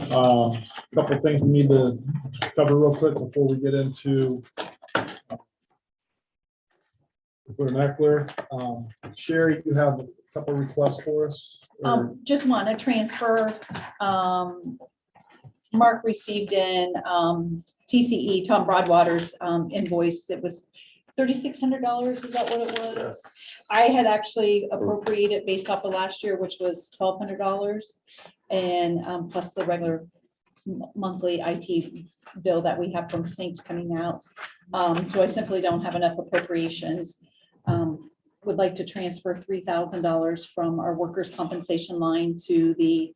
Couple of things we need to cover real quick before we get into vernacular. Sherry, you have a couple requests for us? Just want to transfer. Mark received in TCE, Tom Broadwater's invoice. It was $3,600. Is that what it was? Yeah. I had actually appropriated based off of last year, which was $1,200, and plus the regular monthly IT bill that we have from Saints coming out. So I simply don't have enough appropriations. Would like to transfer $3,000 from our workers' compensation line to the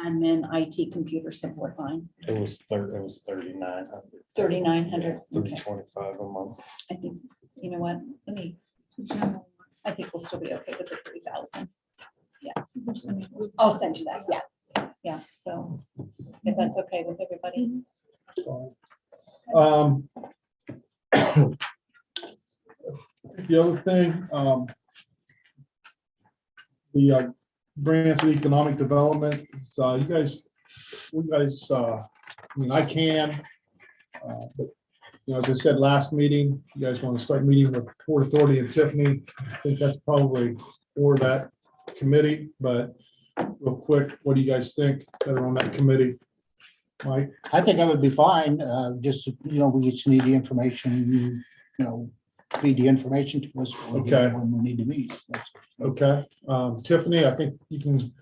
admin IT computer support line. It was 3,900. 3,900. Okay. 325 a month. I think, you know what, I think we'll still be okay with the 3,000. Yeah. I'll send you that. Yeah. Yeah. So if that's okay with everybody. The other thing, the grants of economic development, you guys, I mean, I can, but, you know, as I said last meeting, you guys want to start meeting with Port Authority and Tiffany. I think that's probably for that committee, but real quick, what do you guys think that are on that committee? Mike? I think that would be fine. Just, you know, we just need the information, you know, feed the information to us. Okay. When we need to meet. Okay, Tiffany, I think you can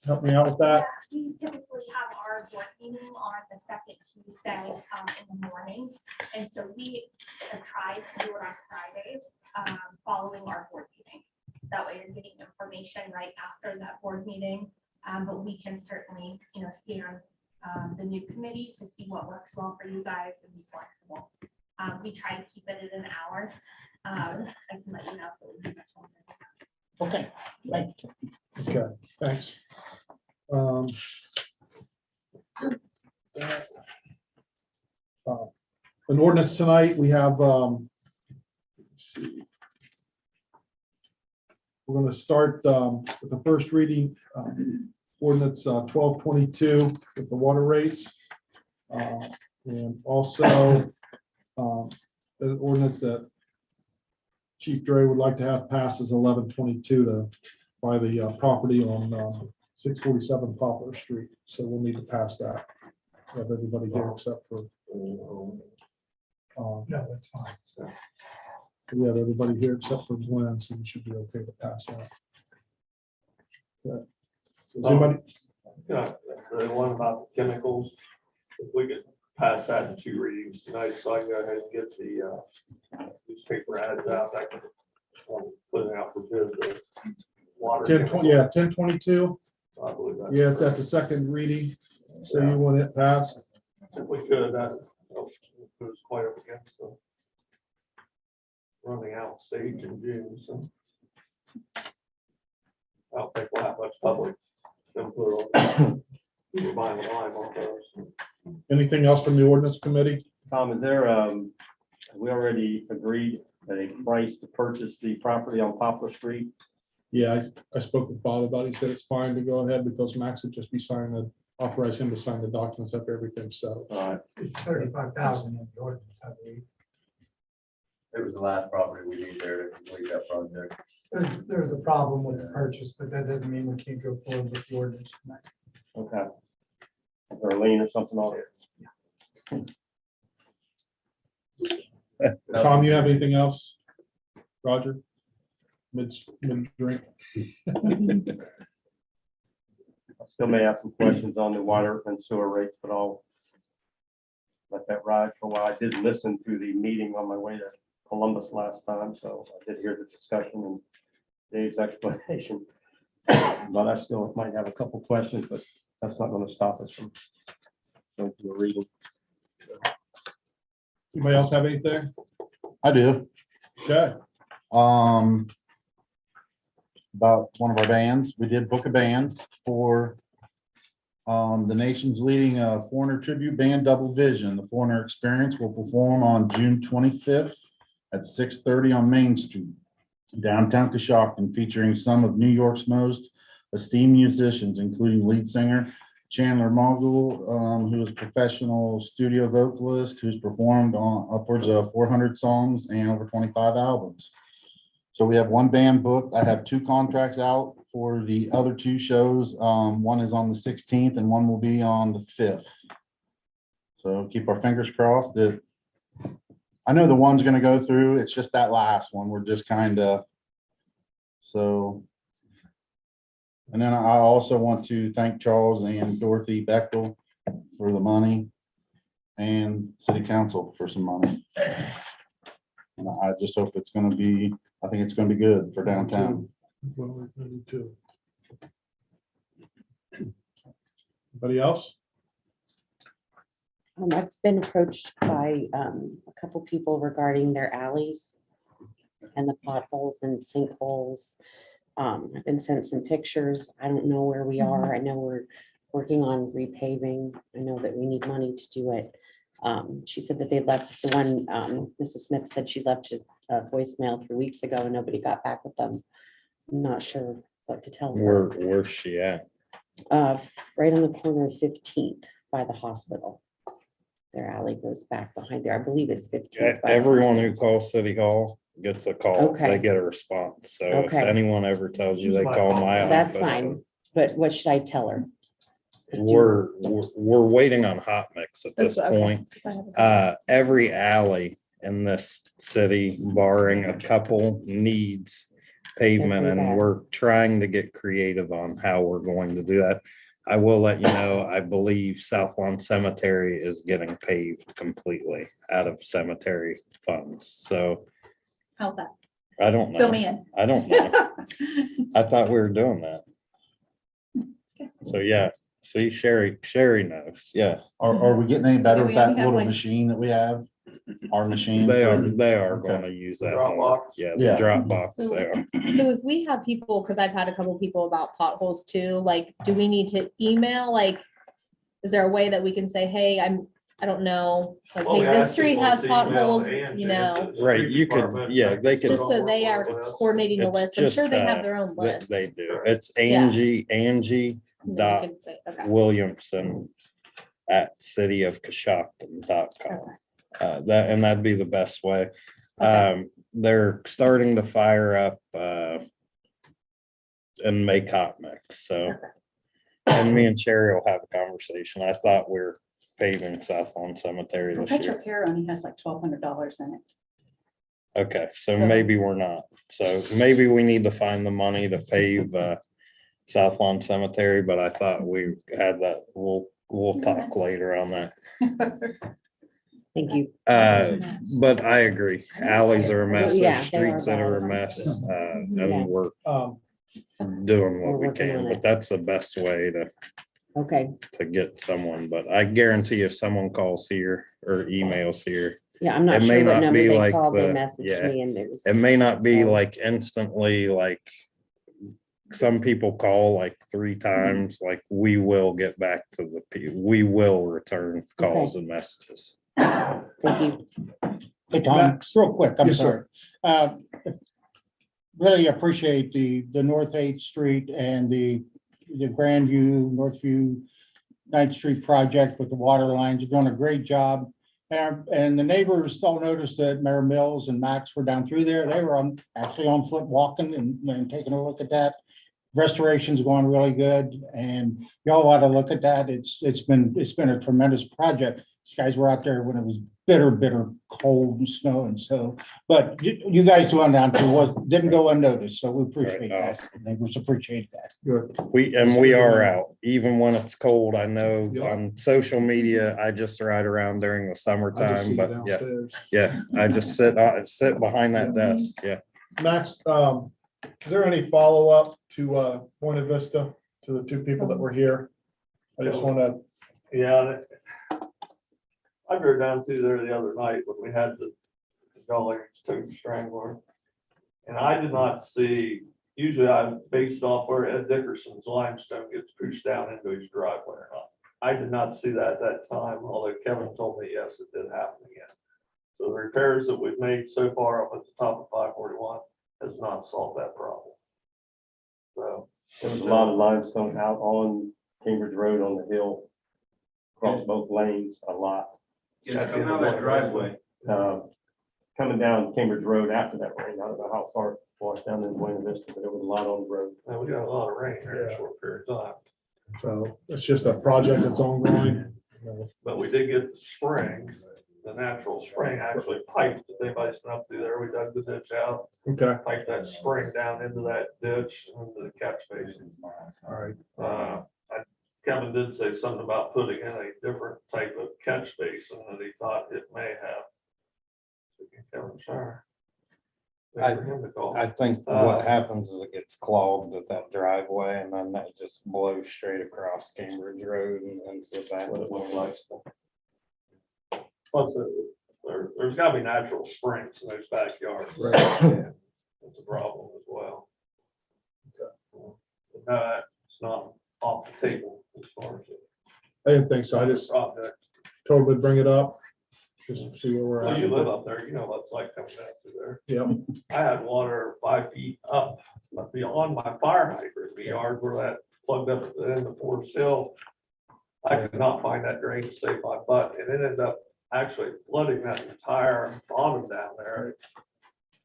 help me out with that. Yeah, we typically have our board meeting on the second Tuesday in the morning. And so we have tried to do it on Fridays following our board meeting. That way you're getting information right after that board meeting. But we can certainly, you know, scan the new committee to see what works well for you guys and be flexible. We try to keep it at an hour. I can let you know if it would be much longer. Okay, thank you. Okay, thanks. An ordinance tonight, we have, let's see. We're going to start with the first reading, ordinance 1222 with the water rates. And also an ordinance that Chief Dre would like to have passed is 1122 to buy the property on 647 Poplar Street. So we'll need to pass that. Have everybody here except for. No, that's fine. We have everybody here except for Glenn, so we should be okay to pass that. Okay. So is anybody, Yeah, the one about the chemicals, if we could pass that in 2 readings tonight, so I can go ahead and get the newspaper ads out. I can put it out for bid. The water 1020, yeah, 1022. I believe that's Yeah, it's at correct. the second reading. So you want it passed? If we could, that goes quite up against the running out stage in June, so. I don't think we'll have much public input on. We're buying a line on those. Anything else from the ordinance committee? Tom, is there, we already agreed at a price to purchase the property on Poplar Street? Yeah, I spoke with Bob about it. He said it's fine to go ahead because Max would just be signing the, authorize him to sign the documents after everything's settled. All right, It's 35,000 in the ordinance, I believe. It was the last property we need there to complete that project. There's a problem with the purchase, but that doesn't mean we can't go forward with the ordinance tonight. okay. Is there a lien or something on it? Tom, you have anything else? Roger? Mid drink. I still may have some questions on the water and sewer rates, but I'll let that ride for a while. I did listen to the meeting on my way to Columbus last time, so I did hear the discussion and Dave's explanation. But I still might have a couple questions, but that's not going to stop us from going to a reading. Anybody else have anything? I do. Okay. About one of our bands, we did book a band for the nation's leading foreigner tribute band, Double Vision. The Foreigner Experience will perform on June 25th at 6:30 on Main Street, downtown Coshocton, featuring some of New York's most esteemed musicians, including lead singer Chandler Mogul, who is a professional studio vocalist, who's performed on upwards of 400 songs and over 25 albums. So we have one band booked. I have 2 contracts out for the other 2 shows. One is on the 16th and one will be on the 5th. So keep our fingers crossed that, I know the one's gonna go through. It's just that last one. We're just kind of, so. And then I also want to thank Charles and Dorothy Bechtel for the money and city council for some money. And I just hope it's gonna be, I think it's gonna be good for downtown. Well, we're gonna do too. Anybody else? I've been approached by a couple people regarding their alleys and the potholes and sinkholes. I've been sent some pictures. I don't know where we are. I know we're working on repaving. I know that we need money to do it. She said that they left the one, Mrs. Smith said she left a voicemail 3 weeks ago and nobody got back with them. I'm not sure what to tell her. Where's she at? Right on the corner of 15th by the hospital. Their alley goes back behind there. I believe it's 15th. by the Everyone who hospital. calls City Hall gets a call. Okay. They get a response. So if Okay. anyone ever tells you they call my office. That's fine, but what should I tell her? We're waiting on hot mix at this That's okay. point. 'Cause I have a- Every alley in this city, barring a couple, needs pavement, Every and alley. we're trying to get creative on how we're going to do that. I will let you know, I believe South Lawn Cemetery is getting paved completely out of cemetery funds. So How's that? I don't Fill know. me in. I don't know. I thought we were doing that. So yeah, see, Sherry knows. Yeah, Are we getting any better Do with we that only have, little like- machine that we have? Our machine? they are Okay. going to use that Drop more. box? Yeah, Yeah. the drop box So- there. So if we have people, because I've had a couple people about potholes too, like, do we need to email, like, is there a way that we can say, hey, I don't know, like, Well, hey, we this asked street people has to email potholes, Angie you at know, the Right, street you could- department. yeah, they could- just so they are coordinating the It's list. I'm sure just, they have their own list. They do. It's Yeah. Angie And then we dot can say, okay. Williamson at cityofcoshocton.com. Okay. That'd be the best way. Okay. They're starting to fire up, and make hot mix, so. Okay. And me and Sherry will have a conversation. I thought we were paving South Lawn Cemetery this year. Petro only has like $1,200 in it. Okay, so So- maybe we're not. So maybe we need to find the money to pave South Lawn Cemetery, but I thought we had that. We'll talk later on that. Thank you. But I agree. Alleys are a mess. Yeah, There's they are streets that are a bad. mess. Yeah. And we're doing what We're we working can, on but it. that's the best way Okay, to get someone. But I guarantee if someone calls here or emails here, yeah, I'm not It may sure what not number be they like called, they the- messaged yeah. me and it was. it may not be So- like instantly, like some people call like 3 times, like we will get back to the people. We will return calls and messages. Thank you. Hey, Tom, Max? real quick, I'm Yes, sorry. sir. Really appreciate the North 8th Street and the Grandview, Northview 9th Street project with the water lines. You're doing a great job. And the neighbors all noticed that Mayor Mills and Max were down through there. They were actually on foot walking and taking a look at that. Restoration's going really good and y'all ought to look at that. It's been a tremendous project. These guys were out there when it was bitter cold and snow and so, but you guys doing down through didn't go unnoticed, so we appreciate Right, that. Neighbors appreciate that. Good. We are out, even when it's cold. I know Yeah. on social media, I just ride around during the I just summertime, see you but yeah, downstairs. yeah, I just sit behind that desk. Yeah. Max, is there any follow-up to Buena Vista, to the 2 people that were here? I just want to, Yeah. I drove down through there the other night when we had the Dollar Toad Strangler. And I did not see, usually I'm based off where Ed Dickerson's limestone gets pushed down into his driveway or not. I did not see that at that time, although Kevin told me, yes, it did happen again. So the repairs that we've made so far up at the top of 541 has not solved that problem. So. There was a lot of limestone out on Cambridge Road on the hill, across both lanes a lot. Yeah, coming out of that driveway. Coming down Cambridge Road after that rain, I don't know how far it washed down in Buena Vista, but it was a lot on the road. And we got a lot of rain here in a Yeah. short period of time. So it's just a project that's ongoing. But we did get the spring, the natural spring actually piped, if anybody's been up through there, we dug the ditch out, Okay, piped that spring down into that ditch, into the catch basin. all right. Kevin did say something about putting in a different type of catch basin that he thought it may have. Kevin, sorry. I- For him to call. I think what happens is it gets clogged at that driveway and then that just blows straight across Cambridge Road and into the back. What it looks like. Plus, there's gotta be natural springs in those backyards. Right. And it's a problem as well. It's not off the table as far as. I didn't think so. I just Project. totally bring it up. Just to see where we're Well, at. you live up there, you know what it's like coming down through there. Yep, I had water 5 feet up, but beyond my fire hydrant, the yard where that plugged up at the end of Forest Hill. I could not find that drain to save my butt, and it ended up actually flooding that entire bottom down there.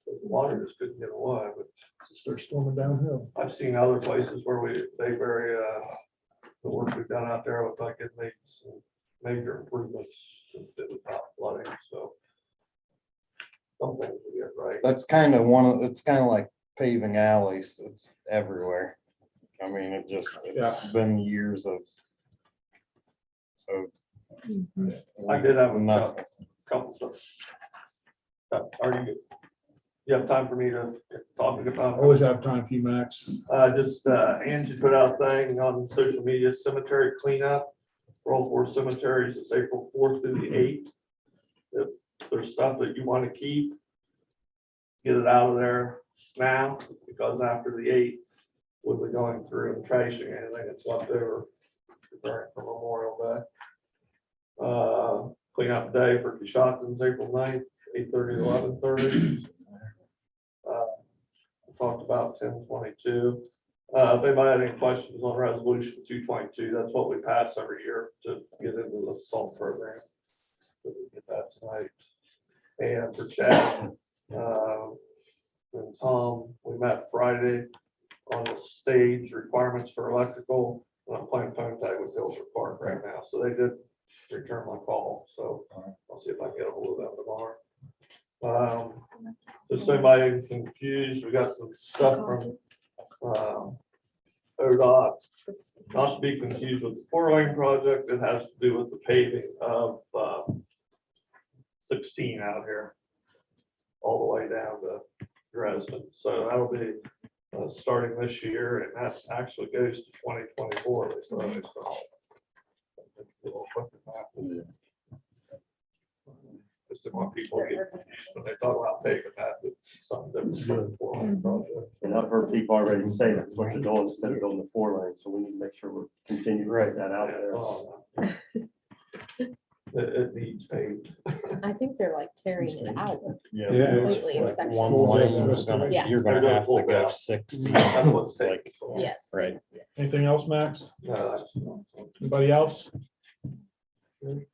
The water just couldn't get away, but just start storming downhill. I've seen other places where they very, the work we've done out there with like it made some major improvements since it was not flooding, so. Some things we get right. That's kind of one of, it's kind of like paving alleys. It's everywhere. I mean, it's been years of. So. I did have a Nothing. couple of. Are you have time for me to talk about? Always have time for you, Max. Just, Angie put out a thing on social media, cemetery cleanup. For all 4 cemeteries, it's April 4th through the 8th. If there's stuff that you want to keep, get it out of there now, because after the 8th, we'll be going through and trashing anything that's left over preparing for Memorial Day. Cleanup day for Coshocton's April 9th, 8:30 to 11:30. Talked about 10/22. If anybody had any questions on resolution 222, that's what we pass every year to get into the salt program. So we get that tonight. And for Chad, and Tom, we met Friday on the stage requirements for electrical. And I'm playing phone tag with Dilshire Park right now, so they did return my call, so I'll see if I can get a hold of them tomorrow. Just so anybody confused, we got some stuff from ODOT, not to be confused with the 4-lane project. It has to do with the paving of 16 out here, all the way down to Dresden. So that'll be starting this year, and that actually goes to 2024. They started, so. Just didn't want people to get confused when they talk about paving that, it's something different from the 4-lane project. And I've heard people already say that's what they're doing instead of going the 4 lane, so we need to make sure we're continuing to put that out there. It needs paved. I think they're like tearing it out. Yeah. Completely in Like sections. one Full lane depth is gonna, Yeah. you're gonna have to go 60. That's what's taking Like, so long. Yes. right. Anything else, Max? No, that's- Anybody else?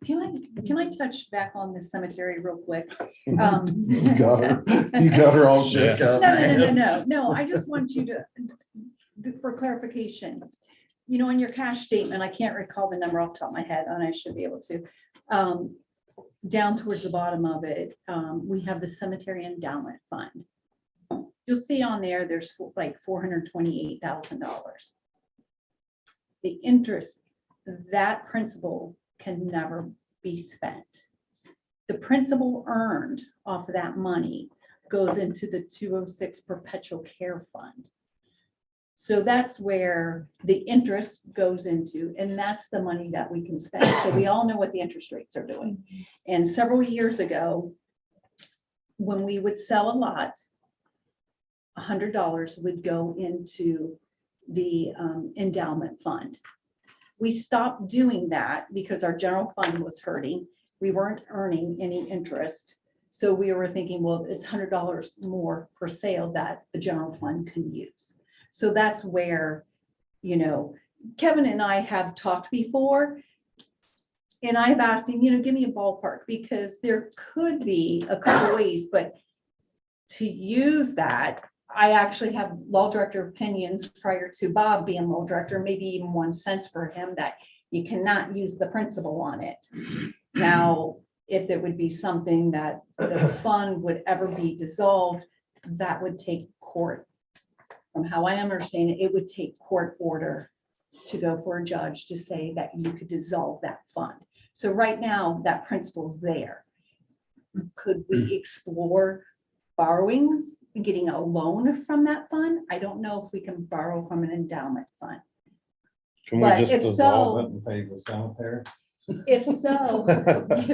Can I touch back on the cemetery real quick? You got her, you got her all shook up. No, I just want you to, for clarification, you know, in your cash statement, I can't recall the number off the top of my head, and I should be able to. Down towards the bottom of it, we have the cemetery endowment fund. You'll see on there, there's like $428,000. The interest, that principal can never be spent. The principal earned off of that money goes into the 206 perpetual care fund. So that's where the interest goes into, and that's the money that we can spend. So we all know what the interest rates are doing. And several years ago, when we would sell a lot, $100 would go into the endowment fund. We stopped doing that because our general fund was hurting. We weren't earning any interest. So we were thinking, well, it's $100 more per sale that the general fund can use. So that's where, you know, Kevin and I have talked before. And I've asked him, give me a ballpark, because there could be a couple ways, but to use that, I actually have law director opinions prior to Bob being law director, maybe even 1 cent for him, that you cannot use the principal on it. Now, if there would be something that the fund would ever be dissolved, that would take court. From how I understand it, it would take court order to go for a judge to say that you could dissolve that fund. So right now, that principle's there. Could we explore borrowing, getting a loan from that fund? I don't know if we can borrow from an endowment fund. Can we But just if dissolve so- it and pay the cemetery? If so,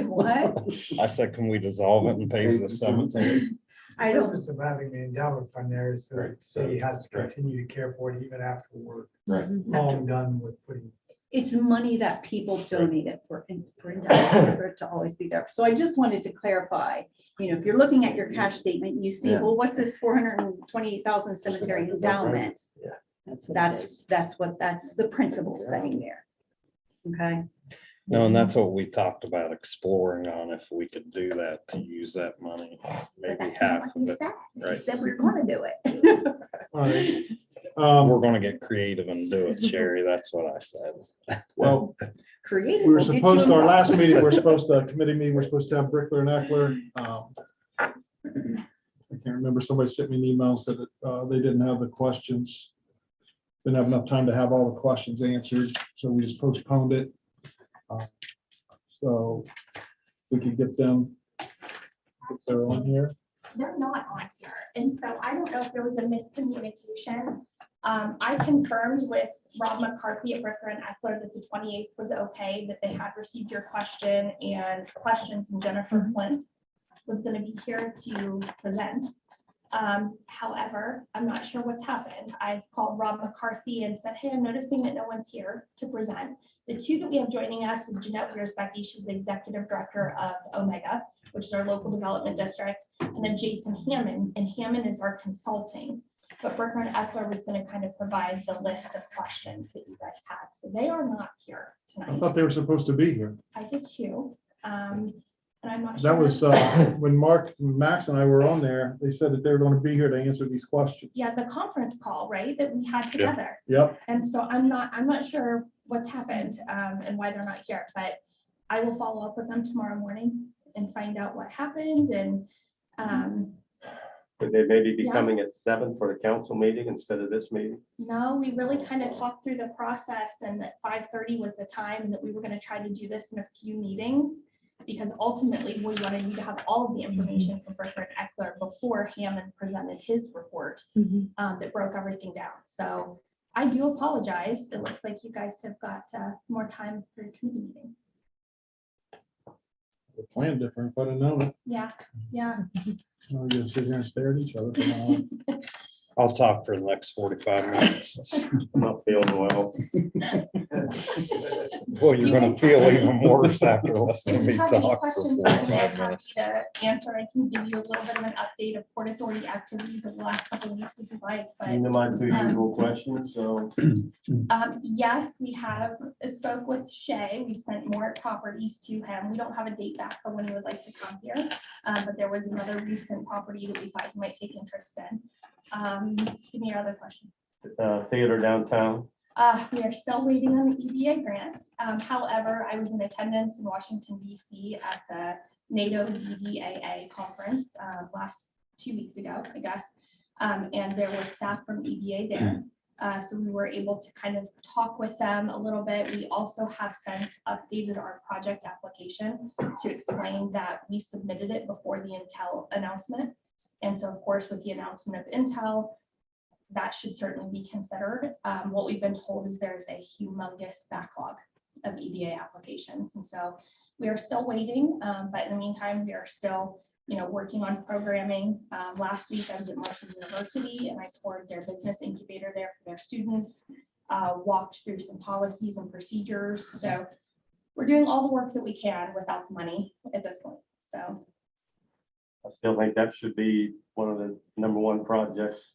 what? I said, can we dissolve it and pay the cemetery? I The don't, purpose of having the endowment fund there is so Right, that he has to right. continue to care for it even after we're Right. long done with putting. it's money that people donated for endowment, for it to always be there. So I just wanted to clarify, if you're looking at your cash statement, you see, Yeah. well, what's this 428,000 cemetery endowment? That's what it That's is. that's the principle saying there. Okay, No, and that's what we talked about exploring on, if we could do that, to use that money, but maybe that's not half what of we it. said. We Right. said we were gonna do it. All right. We're gonna get creative and do it, Sherry, that's what I said. Well, Creative. we were will get you supposed to, our last involved. meeting, committee meeting, we're supposed to have Brickler and Eckler. I can't remember, somebody sent me an email, and said that they didn't have the questions. Didn't have enough time to have all the questions answered, so we just postponed it. So we could get them, if they're on here. They're not on here. And so I don't know if there was a miscommunication. I confirmed with Rob McCarthy at Bricker and Eckler that the 28th was okay, that they had received your question and questions, and Jennifer Flint was going to be here to present. However, I'm not sure what's happened. I've called Rob McCarthy and said, hey, I'm noticing that no one's here to present. The two that we have joining us is Jeanette Wiersbecky. She's the executive director of Omega, which is our local development district, and then Jason Hammond, and Hammond is our consulting. But Bricker and Eckler was going to kind of provide the list of questions that you guys had. So they are not here I tonight. thought they were supposed to be here. I did too. And I'm not sure. That was when Max and I were on there, they said that they were going to be here to answer these questions. Yeah, the conference call, right, that we had together. Yep, And so I'm not sure what's happened and why they're not here, but I will follow up with them tomorrow morning and find out what happened and But they may be Yeah. coming at 7 for the council meeting instead of this meeting. no, we really kind of talked through the process and that 5:30 was the time and that we were going to try to do this in a few meetings. Because ultimately, we wanted you to have all of the information from Bricker and Eckler before Hammond presented his report that broke everything down. So I do apologize. It looks like you guys have got more time for your committee meeting. the plan different, if I'd have known it. Yeah, yeah. We're gonna sit here and stare at each other. for an hour. I'll talk for the next 45 minutes. I'm not feeling well. Well, you're gonna feel even worse after listening If to you me have any talk for questions, I'm 45 happy minutes. to answer. I can give you a little bit of an update of Port Authority activities of the last couple of weeks if you'd like, but. You know my two usual questions, so Yes, we have spoke with Shay. We've sent more properties to him. We don't have a date back for when he would like to come here. But there was another recent property that we thought he might take interest in. Give me your other question. theater downtown. We are still waiting on the EDA grants. However, I was in attendance in Washington DC at the NATO DDAA conference last 2 weeks ago, I guess. And there was staff from EDA there. So we were able to kind of talk with them a little bit. We also have since updated our project application to explain that we submitted it before the Intel announcement. And so of course, with the announcement of Intel, that should certainly be considered. What we've been told is there's a humongous backlog of EDA applications. And so we are still waiting, but in the meantime, we are still working on programming. Last week I was at Marshall University and I toured their business incubator there for their students, walked through some policies and procedures. So we're doing all the work that we can without the money at this point. So I still think that should be one of the #1 projects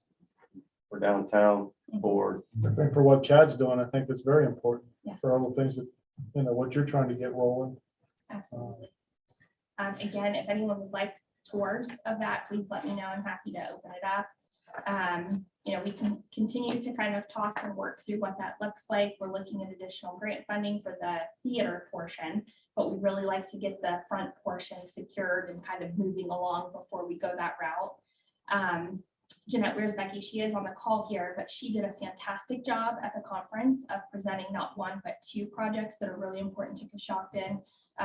for downtown. board. I think for what Chad's doing, I think it's very important Yeah. for all the things that, what you're trying to get rolling. Absolutely. Again, if anyone would like tours of that, please let me know. I'm happy to open it up. We can continue to kind of talk and work through what that looks like. We're looking at additional grant funding for the theater portion, but we'd really like to get the front portion secured and kind of moving along before we go that route. Jeanette, where's Becky? She is on the call here, but she did a fantastic job at the conference of presenting not one, but two projects that are really important to Coshocton.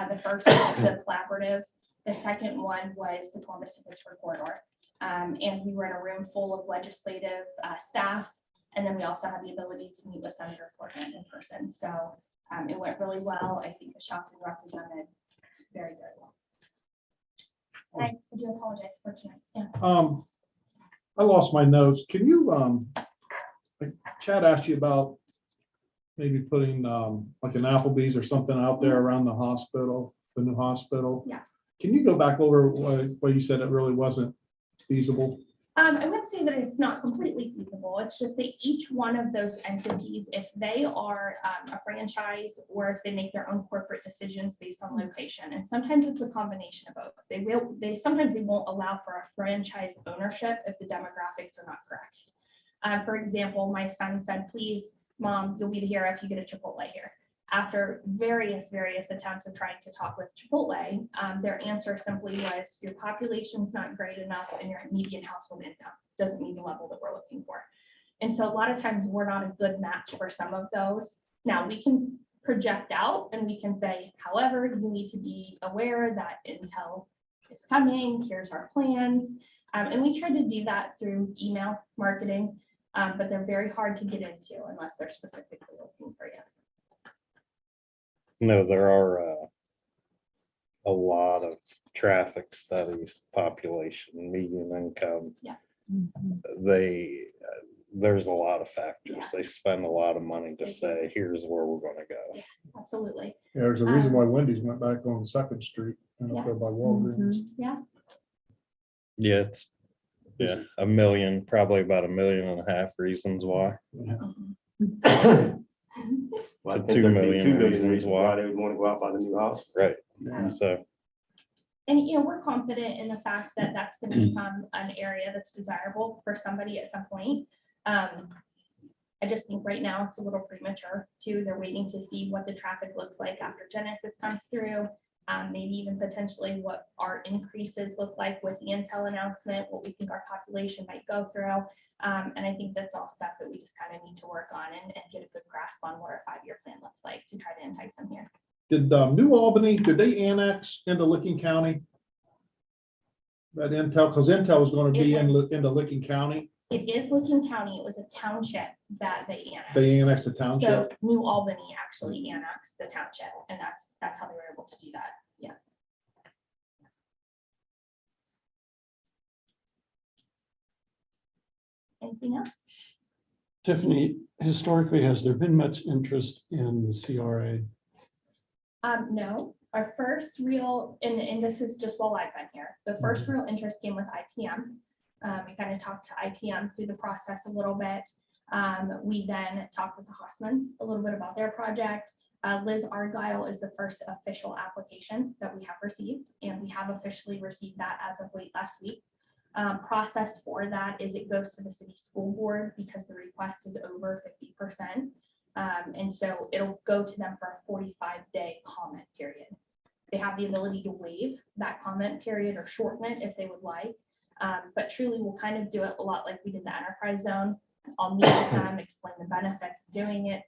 The first is the collaborative. The second one was the Columbus to Pittsburgh corridor. And we were in a room full of legislative staff. And then we also had the ability to meet with Senator Portman in person. So it went really well. I think Coshocton represented very, very well. I do apologize for tonight. Yeah. I lost my notes. Can you, like Chad asked you about maybe putting like an Applebee's or something out there around the hospital, the new hospital? Yeah. Can you go back over what you said it really wasn't feasible? I would say that it's not completely feasible. It's just that each one of those entities, if they are a franchise or if they make their own corporate decisions based on location, and sometimes it's a combination of both. Sometimes they won't allow for a franchise ownership if the demographics are not correct. For example, my son said, please, Mom, you'll be here if you get a Chipotle here. After various attempts of trying to talk with Chipotle, their answer simply was, your population's not great enough and your median household income doesn't meet the level that we're looking for. And so a lot of times we're not a good match for some of those. Now we can project out and we can say, however, you need to be aware that Intel is coming, here's our plans. And we try to do that through email marketing, but they're very hard to get into unless they're specifically looking for you. No, there are a lot of traffic studies, population, median income. Yeah. There's a lot of factors. Yeah. They spend a lot of money to say, here's where we're gonna go. Absolutely. Yeah, there's a reason why Wendy's went back on Second Street and up there by Walgreens. Yeah. Yeah, it's, a million, probably about 1.5 million reasons why. Well, I To think 2 there'd be million 2 million reasons reasons why. why they would want to go out by the new house. Right. Yeah. So, And, we're confident in the fact that that's going to become an area that's desirable for somebody at some point. I just think right now it's a little premature too. They're waiting to see what the traffic looks like after Genesis comes through. Maybe even potentially what our increases look like with the Intel announcement, what we think our population might go through. And I think that's all stuff that we just kind of need to work on and get a good grasp on what our 5-year plan looks like to try to entice them here. Did New Albany, did they annex into Licking County? That Intel, because Intel was going to be into Licking County. It is Licking County. It was a township that they annexed. They annexed the So township. New Albany actually annexed the township, and that's how they were able to do that. Yeah. Anything else? Tiffany, historically, has there been much interest in the CRA? No, our first real, and this is just while I've been here, the first real interest came with ITM. We kind of talked to ITM through the process a little bit. We then talked with the Hossmans a little bit about their project. Liz Argyle is the first official application that we have received, and we have officially received that as of late last week. Process for that is it goes to the city school board because the request is over 50%. And so it'll go to them for a 45-day comment period. They have the ability to waive that comment period or shorten it if they would like. But truly we'll kind of do it a lot like we did the enterprise zone. I'll meet with them, explain the benefits of doing it,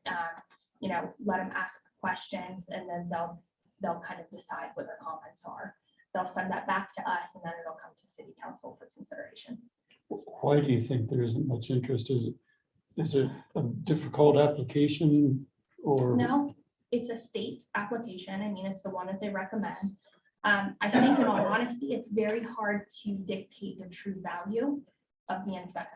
let them ask questions, and then they'll kind of decide what their comments are. They'll send that back to us, and then it'll come to city council for consideration. Why do you think there isn't much interest? Is it a difficult application or? No, it's a state application. I mean, it's the one that they recommend. I think in all honesty, it's very hard to dictate the true value of the incentive.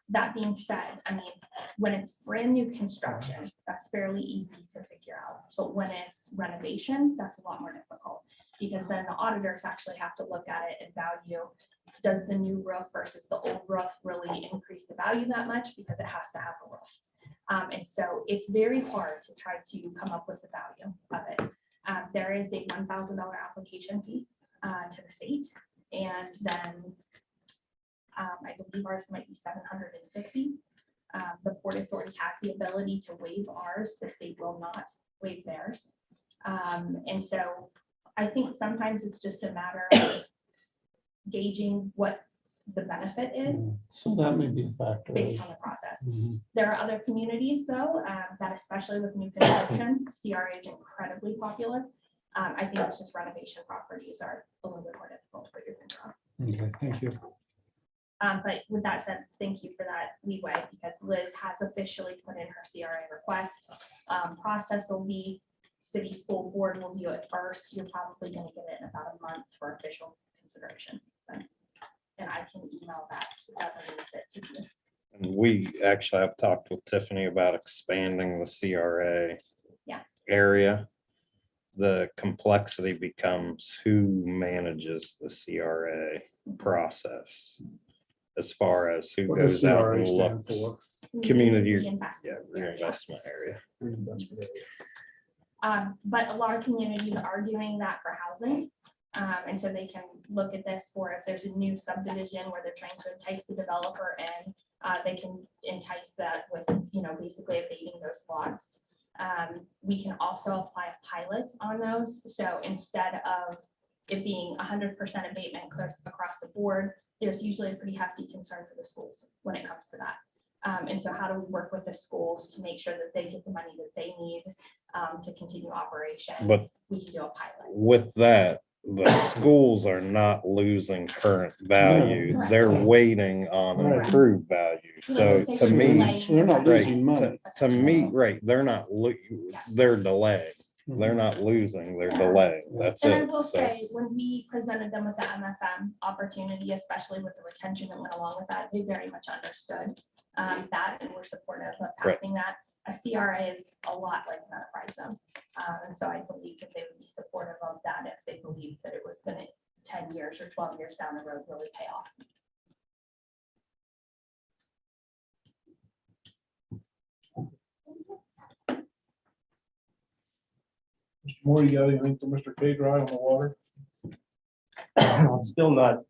That being said, I mean, when it's brand new construction, that's fairly easy to figure out. But when it's renovation, that's a lot more difficult because then the auditors actually have to look at it and value does the new roof versus the old roof really increase the value that much? Because it has to have a roof. And so it's very hard to try to come up with the value of it. There is a $1,000 application fee to the state, and then I believe ours might be $750. The Port Authority has the ability to waive ours. The state will not waive theirs. And so I think sometimes it's just a matter of gauging what the benefit is So that may be a factor. based on the process. Mhm. There are other communities, though, that especially with new construction, CRA is incredibly popular. I think it's just renovation properties are a little bit more difficult to put your finger on. Okay, thank you. But with that said, thank you for that leeway, because Liz has officially put in her CRA request. Process will be, city school board will view it first. You're probably gonna get it in about a month for official consideration. And I can email that, whoever needs it to you. And we actually have talked with Tiffany about expanding the CRA Yeah. area. The complexity becomes who manages the CRA process as far as who What does goes out CRA and stand looks. for? Community, Reinvestment yeah, area. reinvestment area. Reinvestment area. But a lot of communities are doing that for housing. And so they can look at this for if there's a new subdivision where they're trying to entice the developer in, they can entice that with, basically abating those lots. We can also apply a pilot on those. So instead of it being 100% abatement clear across the board, there's usually a pretty hefty concern for the schools when it comes to that. And so how do we work with the schools to make sure that they get the money that they need to continue operation? But we can do a pilot. with that, the schools are not losing current value. No. They're waiting on Right. improved value. So Like, to say me, delaying So they're not right, losing money. to me, right, they're not, they're delaying. Mm-hmm. They're not losing, they're Yeah. delaying. That's And I it. will So, say, when we presented them with the MFM opportunity, especially with the retention that went along with that, they very much understood that and were supportive of Right. passing that. A CRA is a lot like an enterprise zone. And so I believe that they would be supportive of that if they believed that it was gonna 10 years or 12 years down the road really pay off. Mr. Moore, you got anything for Mr. K Dry on the water? I'm still not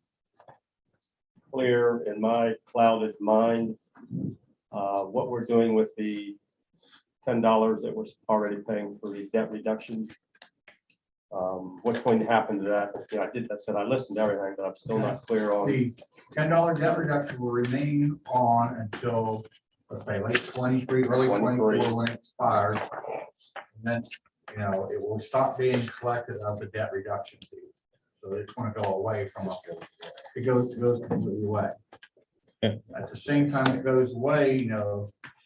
clear in my clouded mind what we're doing with the $10 that we're already paying for the debt reduction. What's going to happen to that? Yeah, I said I listened to everything, but I'm still not clear on. The $10 debt reduction will remain on until, let's say, late 23, early 24, when it expires. And then, it will stop being collected as a debt reduction fee. So it's going to go away from, it goes completely away. At the same time it goes away,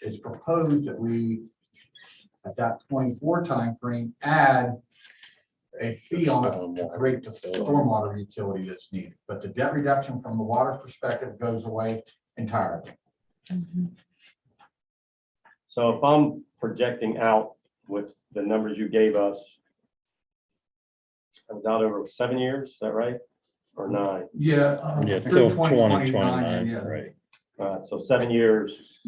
it's proposed that we, at that 24 timeframe, add a fee on it to create the stormwater utility that's needed. But the debt reduction from the water perspective goes away entirely. So if I'm projecting out with the numbers you gave us, I was out over 7 years, is that right? Or 9? Yeah. yeah, through till 2029, 2029, yeah. right? So 7 years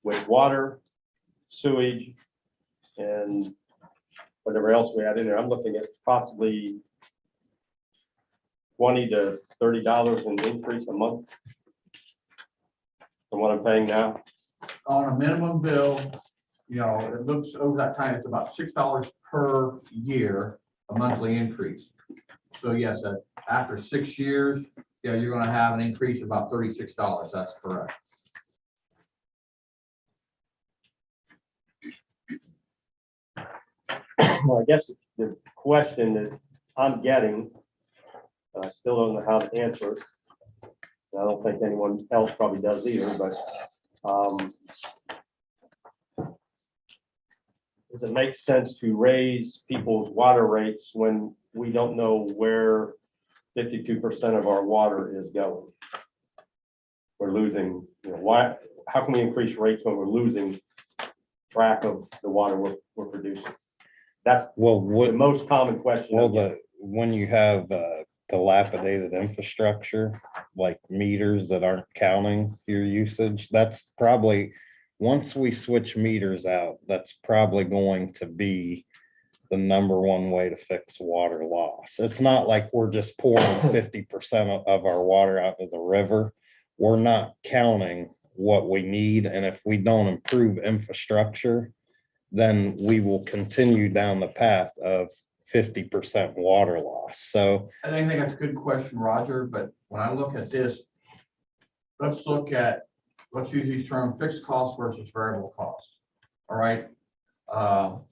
with water, sewage, and whatever else we had in there. I'm looking at possibly $20 to $30 in increase a month from what I'm paying now. On a minimum bill, it looks over that time, it's about $6 per year, a monthly increase. So yes, after 6 years, you're gonna have an increase of about $36. That's correct. Well, I guess the question that I'm getting, I still don't know how to answer it. I don't think anyone else probably does either, but does it make sense to raise people's water rates when we don't know where 52% of our water is going? We're losing, why, how can we increase rates when we're losing track of the water we're producing? That's Well, the what, most common question. well, when you have dilapidated infrastructure, like meters that aren't counting your usage, that's probably, once we switch meters out, that's probably going to be the number one way to fix water loss. It's not like we're just pouring 50% of our water out to the river. We're not counting what we need, and if we don't improve infrastructure, then we will continue down the path of 50% water loss. So I think that's a good question, Roger, but when I look at this, let's use these terms, fixed cost versus variable cost. All right.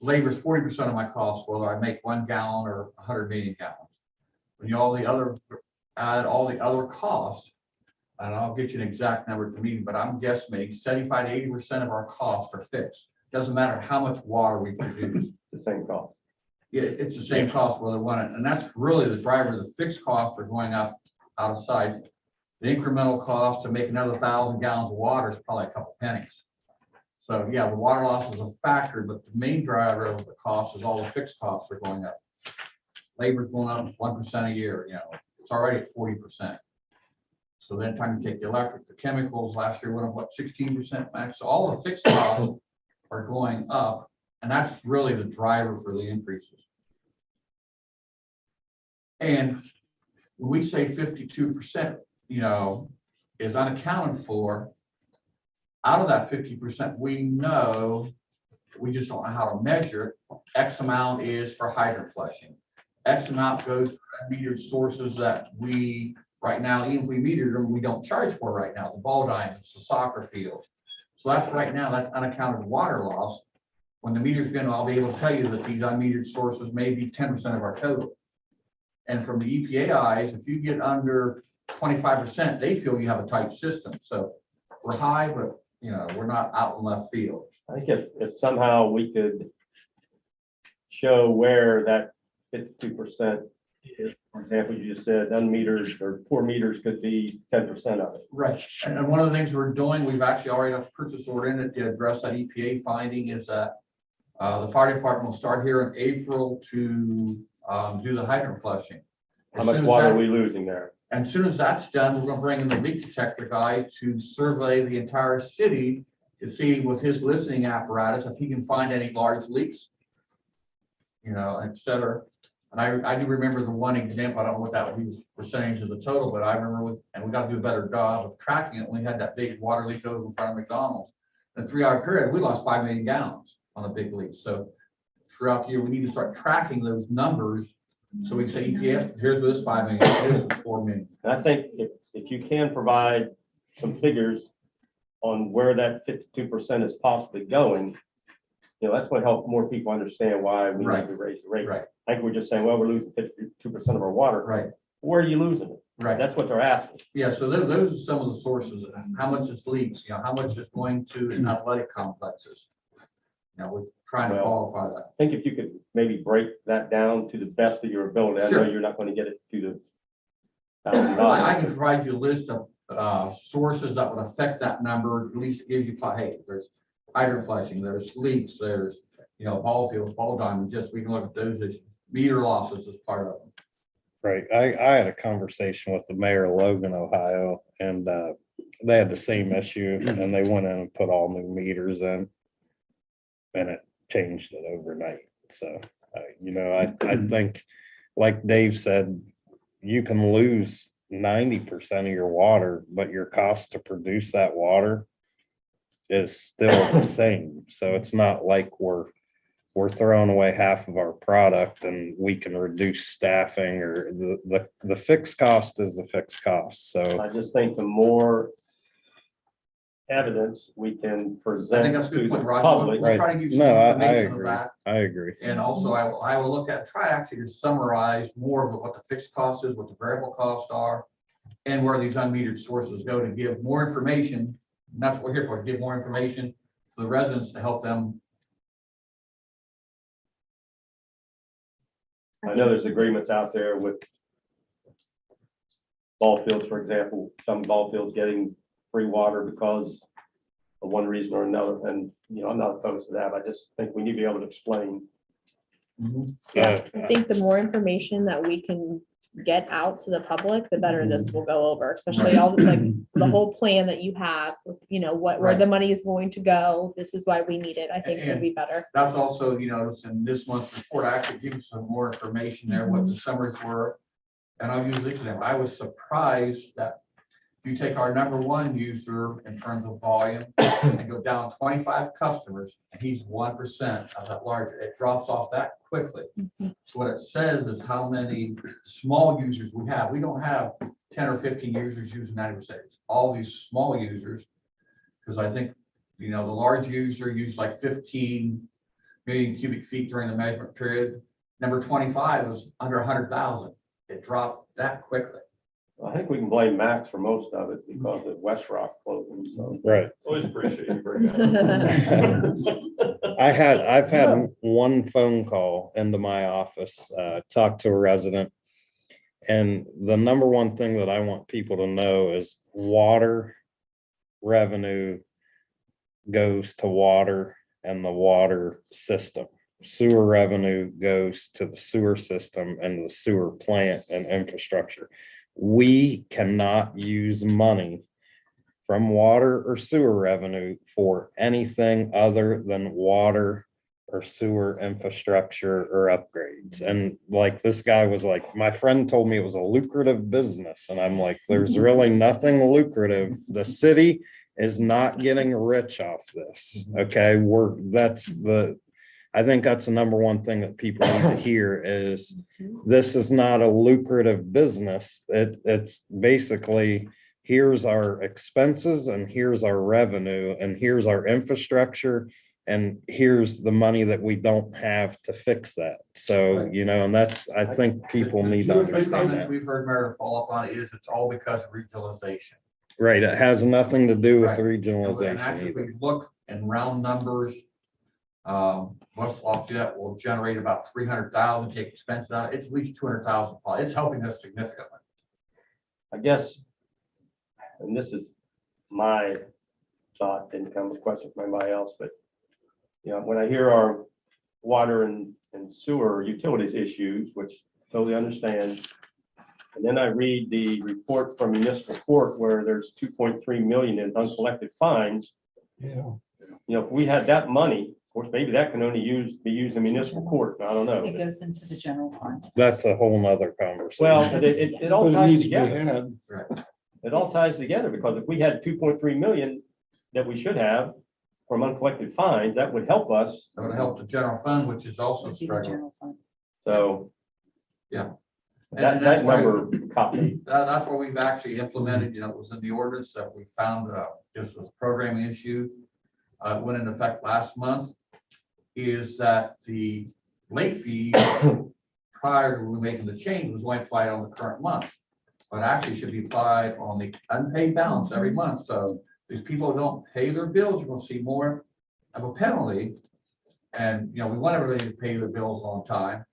Labor is 40% of my cost, whether I make 1 gallon or 100 million gallons. When you add all the other costs, and I'll get you an exact number at the meeting, but I'm guesstimating 75 to 80% of our costs are fixed. Doesn't matter how much water we produce. It's the same cost. Yeah, it's the same cost whether one, and that's really the driver. The fixed costs are going up out of sight. The incremental cost to make another 1,000 gallons of water is probably a couple pennies. So yeah, the water loss is a factor, but the main driver of the cost is all the fixed costs are going up. Labor's going up 1% a year, it's already at 40%. So then time to take the electric, the chemicals, last year went up, what, 16% max? So all the fixed costs are going up, and that's really the driver for the increases. And when we say 52%, is unaccounted for, out of that 50%, we know, we just don't know how to measure it. X amount is for hydrant flushing. X amount goes to metered sources that we, right now, even if we metered them, we don't charge for right now, the ball diamonds, the soccer field. So that's right now, that's unaccounted water loss. When the meter's going, I'll be able to tell you that these unmetered sources may be 10% of our total. And from the EPA eyes, if you get under 25%, they feel you have a tight system. So we're high, but we're not out in left field. I think if somehow we could show where that 52% is, for example, you just said unmetered or 4 meters could be 10% of it. Right. And one of the things we're doing, we've actually already have a purchase order in it to address that EPA finding, is that the fire department will start here in April to do the hydrant flushing. How much water are we losing there? And as soon as that's done, we're gonna bring in the leak detector guy to survey the entire city to see with his listening apparatus if he can find any large leaks, et cetera. And I do remember the one example, I don't know what that he was percentage of the total, but I remember and we got to do a better job of tracking it. We had that big water leak over in front of McDonald's. In a 3-hour period, we lost 5 million gallons on a big leak. So throughout the year, we need to start tracking those numbers. So we can say, EPA, here's what this 5 million, here's what 4 million. And I think if you can provide some figures on where that 52% is possibly going, that's going to help more people understand why we need to raise the rates. Right. I think we're just saying, well, we're losing 52% of our water. Right. Where are you losing it? Right. That's what they're asking. Yeah, so those are some of the sources. How much is leaks, how much is going to in athletic complexes? We're trying to qualify that. I think if you could maybe break that down to the best of your ability, I know you're not going to get it to the I can provide you a list of sources that would affect that number. At least it gives you, hey, there's hydrant flushing, there's leaks, there's, ball fields, ball diamonds, just we can look at those issues. Meter losses is part of them. right, I had a conversation with the mayor of Logan, Ohio, and they had the same issue, and they went in and put all new meters in, and it changed it overnight. So I think, like Dave said, you can lose 90% of your water, but your cost to produce that water is still the same. So it's not like we're throwing away half of our product and we can reduce staffing, or the fixed cost is the fixed cost. So I just think the more evidence we can I present think that's a to good the point, Roger. public. We'll try to give you some no, I information of agree. that. I agree. And also I will try actually to summarize more of what the fixed cost is, what the variable costs are, and where these unmetered sources go, to give more information. And that's what we're here for, to give more information to the residents to help them. I know there's agreements out there with ball fields, for example, some ball fields getting free water because of one reason or another. And, I'm not opposed to that. I just think we need to be able to explain. I think the more information that we can get out to the public, the better this will go over, especially all like the whole plan that you have, you know, where Right. the money is going to go. This is why we need it. I think it'll be better. That's also, you know, it's in this month's report, I actually give you some more information there, what the summaries were. And I'll use this example. I was surprised that if you take our #1 user in terms of volume and go down 25 customers, and he's 1% of that larger, it drops off that quickly. So what it says is how many small users we have. We don't have 10 or 15 users using 90%. It's all these small users. Because I think, you know, the large user used like 15 million cubic feet during the measurement period. Number 25 was under 100,000. It dropped that quickly. I think we can blame Max for most of it because of West Rock closing, so. Right. Always appreciate you bringing that up. I've had one phone call into my office, talked to a resident. And the #1 thing that I want people to know is water revenue goes to water and the water system. Sewer revenue goes to the sewer system and the sewer plant and infrastructure. We cannot use money from water or sewer revenue for anything other than water or sewer infrastructure or upgrades. And like this guy was like, my friend told me it was a lucrative business. And I'm like, there's really nothing lucrative. The city is not getting rich off this. Okay, I think that's the #1 thing that people need to hear is this is not a lucrative business. It's basically, here's our expenses and here's our revenue and here's our infrastructure and here's the money that we don't have to fix that. So, you know, and that's, I think people need to The two or three understand comments that. we've heard Meredith follow up on is it's all because of regionalization. Right, it has nothing to do with Right. And regionalization actually, if either. we look in round numbers, West Lafayette will generate about 300,000, take expenses out, it's at least 200,000. It's helping us significantly. I guess, and this is my thought, didn't come with a question from anybody else, but, you know, when I hear our water and sewer utilities issues, which totally understand, and then I read the report from municipal court where there's 2.3 million in uncollected fines. Yeah. You know, if we had that money, of course, maybe that can only be used in municipal court, I don't know. It goes into the general fund. That's a whole nother conversation. Well, but it all But it ties needs to be together. had. It all ties together because if we had 2.3 million that we should have from uncollected fines, that would help us. That would help the general fund, which is also Would be the struggling. general fund. So Yeah. that that's why- number copy. That's what we've actually implemented, you know, it was in the ordinance that we found, just a programming issue. Went into effect last month, is that the late fee prior to making the change was only applied on the current month. But actually should be applied on the unpaid balance every month, so these people who don't pay their bills, you're gonna see more of a penalty. And, you know, we want everybody to pay their bills on time.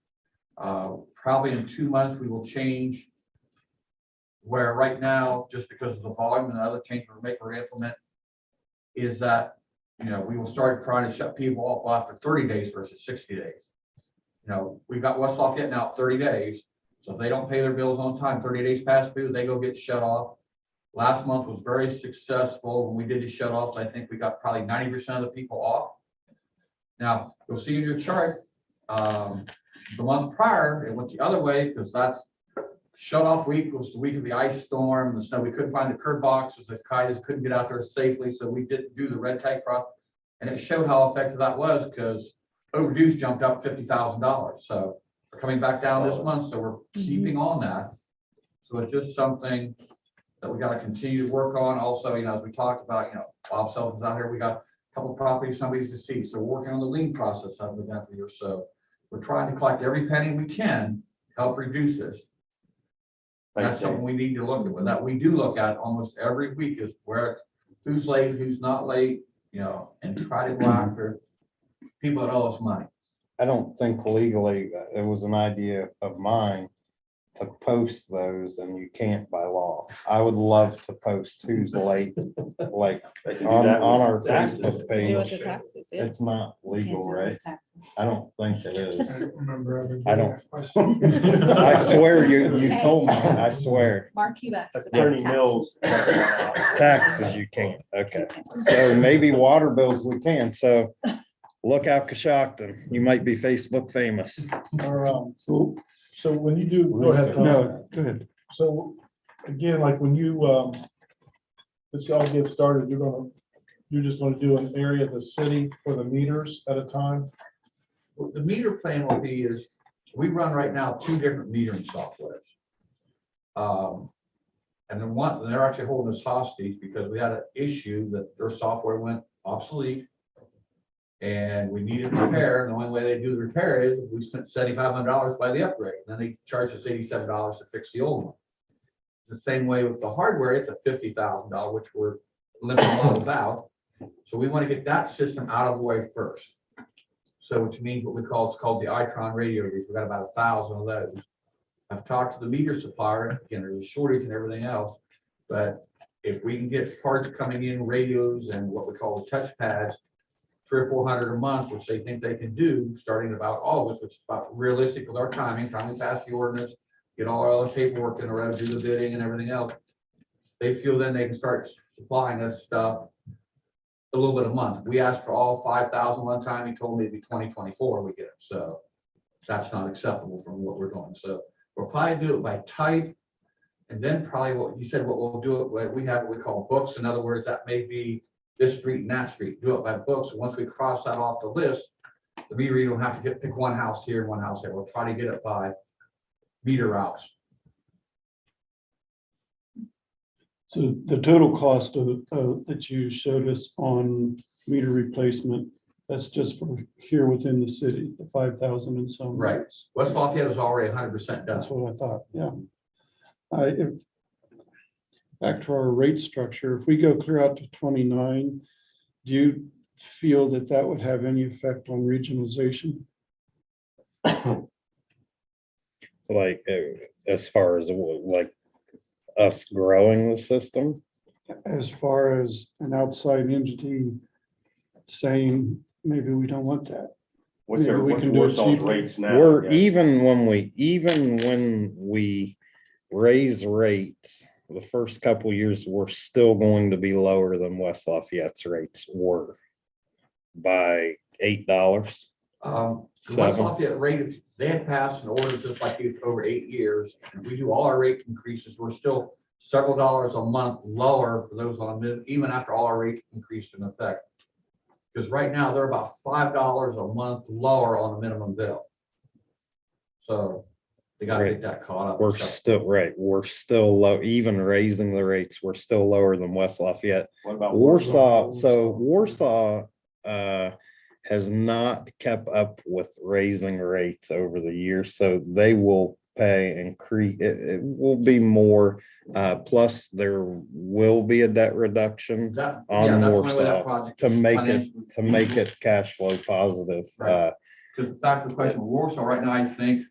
Probably in 2 months, we will change where right now, just because of the volume and other changes we're implement, is that, you know, we will start trying to shut people off after 30 days versus 60 days. You know, we've got West Lafayette now 30 days. So if they don't pay their bills on time, 30 days past due, they go get shut off. Last month was very successful. When we did the shut offs, I think we got probably 90% of the people off. Now, you'll see in your chart, the month prior, it went the other way because that's shut off week was the week of the ice storm and the snow. We couldn't find the curb boxes. The kites couldn't get out there safely. So we didn't do the red tag process. And it showed how effective that was because overdues jumped up $50,000. So we're coming back down this month. So we're keeping on that. So it's just something that we got to continue to work on. Also, you know, as we talked about, you know, Bob Sullivan's out here. We got a couple of properties somebody's deceased. So we're working on the lien process of the event for year. So we're trying to collect every penny we can, help reduce this. That's something we need to look at. That we do look at almost every week is where, who's late, who's not late, you know, and try to go after people that owe us money. I don't think legally, it was an idea of mine to post those and you can't by law. I would love to post who's late, like They can do on that with our taxes. Facebook Do with page. the taxes, yeah. It's not legal, right? I don't think it I is. don't remember ever. I getting don't- that question. I swear you told me, I swear. Mark, you asked. about Attorney taxes. Mills. Taxes you can't, okay. So maybe water bills we can, so look out Coshocton, you might be Facebook famous. Or, So, so when you do, go ahead, Tom. no, go ahead. So again, like when you, this all gets started, you're just gonna do an area of the city for the meters at a time? What the meter plan will be is, we run right now 2 different metering softwares. And then they're actually holding us hostage because we had an issue that their software went obsolete. And we needed repair, and the only way they do the repair is we spent $7,500 by the upgrade, and then they charge us $87 to fix the old one. The same way with the hardware, it's a $50,000, which we're limited about. So we want to get that system out of the way first. So which means what we call, it's called the Itron radio reads. We've got about 1,000 of those. I've talked to the meter supplier, again, there's a shortage and everything else, but if we can get parts coming in, radios and what we call touch pads, 300 or 400 a month, which they think they can do, starting about August, which is about realistic with our timing, time we pass the ordinance, get all our other paperwork in a row, do the bidding and everything else. They feel then they can start supplying us stuff a little bit a month. We asked for all 5,000 one time, he told me it'd be 2024 we get it, so that's not acceptable from what we're doing. So we'll probably do it by type, and then probably what you said, what we'll do it, we have what we call books. In other words, that may be this street and that street, do it by books. And once we cross that off the list, the meter reader will have to pick one house here and one house there. We'll try to get it by meter routes. So the total cost of, that you showed us on meter replacement, that's just for here within the city, the 5,000 and some. Right. West Lafayette is already 100% done. That's what I thought, yeah. Back to our rate structure, if we go clear out to 29, do you feel that that would have any effect on regionalization? Like, as far as like us growing the system, As far as an outside entity saying, maybe we don't want that. What's Maybe our, we what's can do it those cheaper. rates now? we're Yeah. even when we raise rates, the first couple years, we're still going to be lower than West Lafayette's rates were by $8. The West Seven. Lafayette rate, if they had passed an order just like this for over 8 years, and we do all our rate increases, we're still several dollars a month lower for those on a minute, even after all our rates increased in effect. Because right now, they're about $5 a month lower on the minimum bill. So they gotta get that caught up. We're still right. We're still low, even raising the rates, we're still lower than West Lafayette. What about Warsaw, so Warsaw has not kept up with raising rates over the years, so they will pay increase, it will be more. Plus there will be a debt reduction That- on yeah, that's the only way that Warsaw project to is make financially it cash flow positive. Right. Because back to the question, Warsaw right now, I think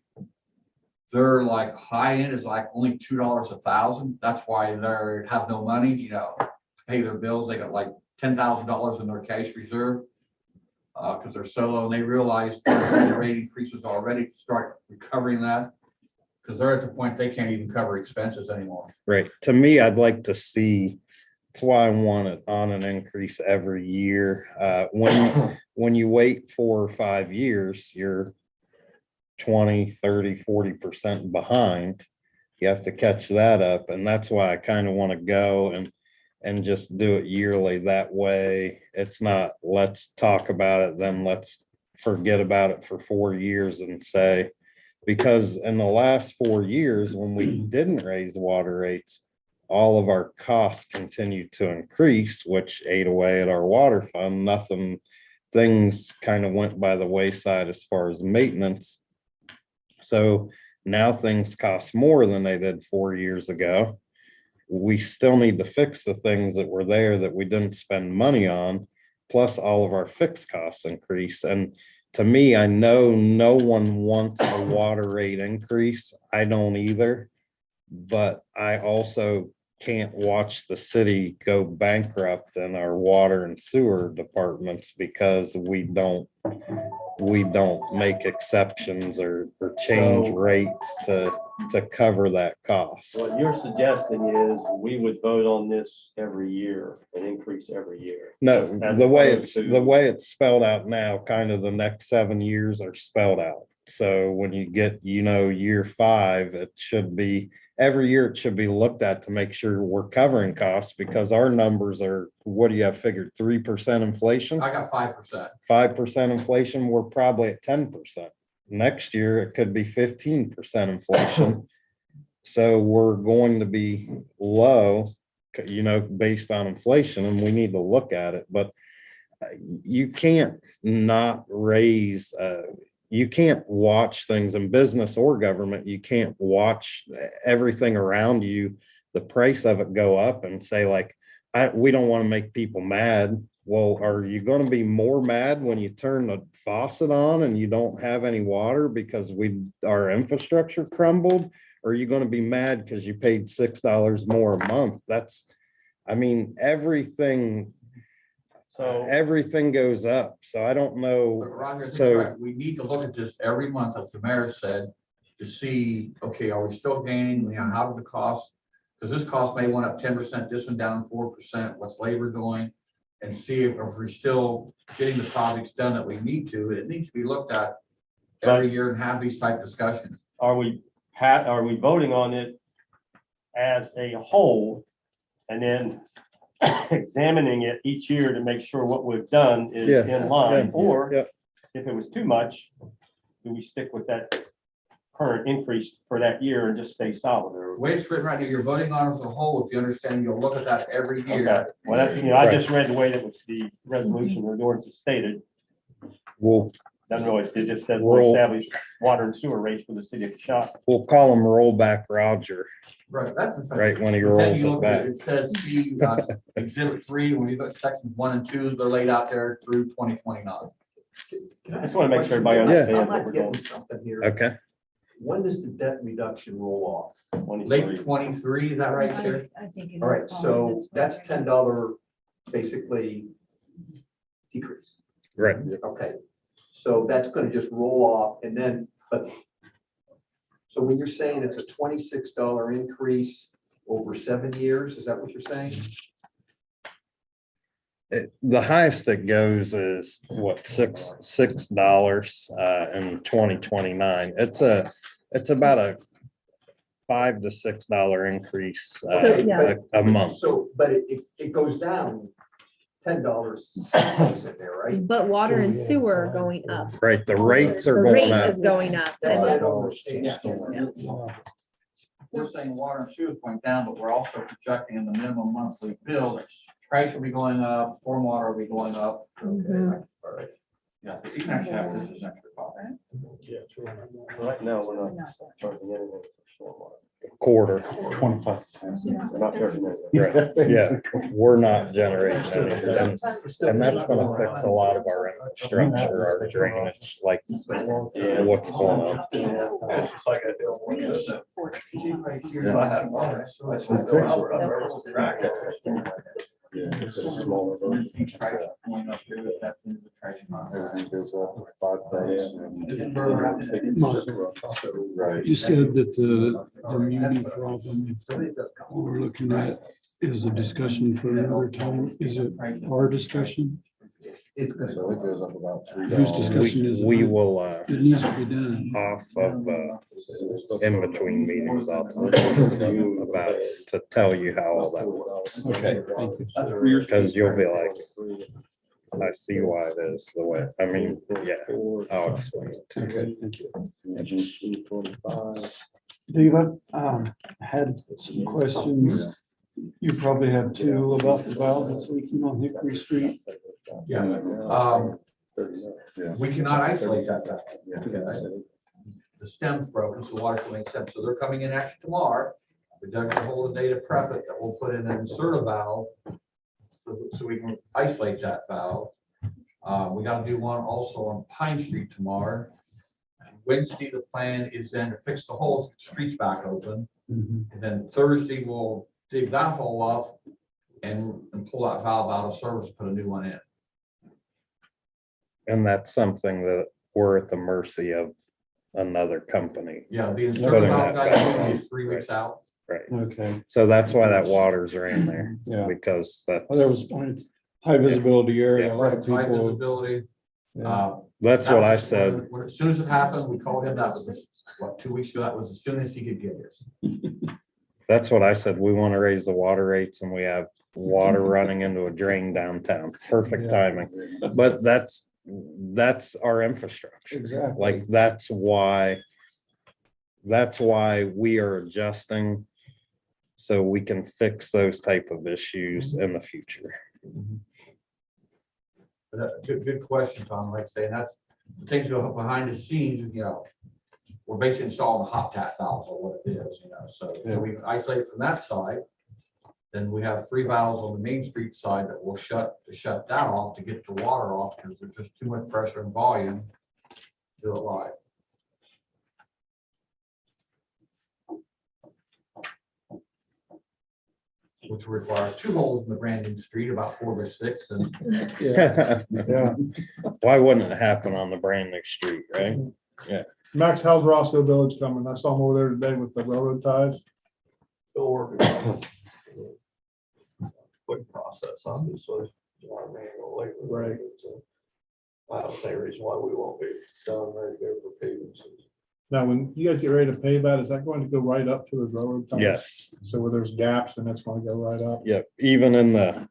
they're like high end is like only $2 a thousand. That's why they have no money, to pay their bills. They got like $10,000 in their cash reserve. Because they're so low and they realize the rate increases already to start recovering that. Because they're at the point they can't even cover expenses anymore. Right. To me, I'd like to see, that's why I want it on an increase every year. When you wait 4 or 5 years, you're 20, 30, 40% behind. You have to catch that up. And that's why I kind of want to go and just do it yearly. That way it's not, let's talk about it, then let's forget about it for 4 years and say, because in the last 4 years, when we didn't raise water rates, all of our costs continued to increase, which ate away at our water fund. Things kind of went by the wayside as far as maintenance. So now things cost more than they did 4 years ago. We still need to fix the things that were there that we didn't spend money on, plus all of our fixed costs increase. And to me, I know no one wants a water rate increase. I don't either. But I also can't watch the city go bankrupt in our water and sewer departments because we don't make exceptions or change So- rates to cover that cost. What you're suggesting is we would vote on this every year, an increase every year. No, As the way opposed it's, to- the way it's spelled out now, kind of the next 7 years are spelled out. So when you get, year 5, it should be, every year it should be looked at to make sure we're covering costs because our numbers are, what do you have figured, 3% inflation? I got 5%. 5% inflation, we're probably at 10%. Next year, it could be 15% inflation. So we're going to be low, based on inflation, and we need to look at it, but you can't not raise, you can't watch things in business or government. You can't watch everything around you, the price of it go up and say like, we don't want to make people mad. Well, are you going to be more mad when you turn the faucet on and you don't have any water because our infrastructure crumbled? Or are you going to be mad because you paid $6 more a month? Everything goes up. So I don't But know. Roger, I think So- you're right. We need to look at this every month, as the mayor said, to see, okay, are we still gaining, how did the cost? Because this cost may went up 10%, this one down 4%, what's labor doing? And see if we're still getting the projects done that we need to. It needs to be looked at every year and have these type discussions. Are we voting on it as a whole and then examining it each year to make sure what we've done is Yeah, in line? yeah, Or yeah. if it was too much, do we stick with that current increase for that year and just stay solid? The Or way it's written right now, you're voting on it as a whole, if you understand, you'll look at that every okay, year. well, that's, I just read the way that was the resolution or the ordinance is stated. We'll Doesn't really, it just says we'll Roll. establish water and sewer rates for the city of Coshocton. call him rollback Roger, Right, that's the thing. right when he But then rolls you it look at back. It says, see, exhibit 3, when you got sections 1 and 2, they're laid out there through 2029. I just want to make sure everybody Yeah. understands I'm what not we're getting doing. something here. Okay. When does the debt reduction roll off? Late 23, is that right, Sherry? All right, so that's $10 basically decrease. Right. Okay, so that's gonna just roll off and then, but. So when you're saying it's a $26 increase over 7 years, is that what you're saying? The highest it goes is what, $6 in 2029. It's about a $5 to $6 increase Yes. a month. So, but it goes down $10 in there, right? But water and sewer are going up. Right, the rates The are rate going up. is going up. That's what I And don't understand. We're saying water and sewer is going down, but we're also projecting in the minimum monthly bill, that trash will be going up, stormwater will be going up. Mhm. All right. Yeah, you can actually have this as an extra cost. Right now, we're not charging anything for stormwater. Quarter. 25. We're not charging anything. Right, yeah, we're not generating anything. And that's gonna fix a lot of our infrastructure, our drainage, like what's going on. It's just like I do. Everything goes up 5 days. You said that the muni problem we're looking at is a discussion for another time. Is it our discussion? It's gonna So it goes up about $3. Whose discussion is it? We will, It needs to be done. off of, in between meetings, I'll talk about it to tell you how all that works. Okay, thank you. Because you'll be like, I see why it is the way, yeah, I'll explain it. Okay, thank you. Dave, I had some questions. You probably have two about the valve that's leaking on Hickory Street. Yes, Yeah. we cannot isolate that. The stem's broken, so water can make sense. So they're coming in actually tomorrow. We dug a hole today to prep it, that we'll put in an insert valve. So we can isolate that valve. We gotta do one also on Pine Street tomorrow. Wednesday, the plan is then to fix the holes, get the streets back open. And then Thursday, we'll dig that hole up and pull that valve out of service, put a new one in. And that's something that we're at the mercy of another company. Yeah, the Putting insert valve that guy back usually on. is 3 weeks out. Right. Okay, So that's why that water's ran there, yeah. because that, Well, there was, it's high visibility area. A lot of High people. visibility. Yeah. that's That what I was just said. As soon as it happened, we called him, that was, what, 2 weeks ago, that was as soon as he could get his. That's what I said. We want to raise the water rates and we have water running into a drain downtown. Perfect Yeah. timing. But that's our infrastructure. Exactly. Like, that's why we are adjusting so we can fix those type of issues in the future. But that's a good question, Tom, like I say, and that's the things go behind the scenes, you know. We're basically installing the hot tap valves or what it is, you know, so we isolate from that side. Then we have 3 valves on the Main Street side that will shut that off to get the water off, because there's just too much pressure and volume to do it live. Which requires 2 holes in the brand new street, about 4 by 6, and Yeah. Why wouldn't it happen on the brand new street, right? Max, how's Roscoe Village coming? I saw him over there today with the railroad ties. Still working on it. Quick process, obviously. You know, our manual labor. Right. So I don't see any reason why we won't be done, ready to go for paving season. Now, when you guys get ready to pave that, is that going to go right up to the railroad ties? Yes. So where there's gaps and it's going to go right up? Yep, even in the,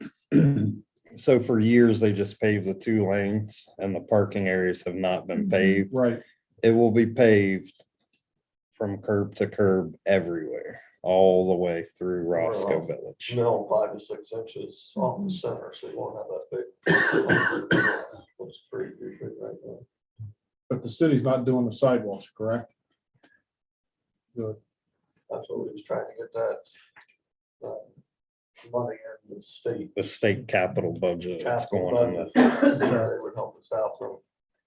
so for years, they just paved the 2 lanes and the parking areas have not been paved. Right. It will be paved from curb to curb everywhere, all the way through Roscoe Village. Mill 5 to 6 inches off the center, so you won't have that big. Looks pretty good right now. But the city's not doing the sidewalks, correct? Good. That's what we was trying to get that money in the state Capital budget that's capital going on. budget. They would help us out from,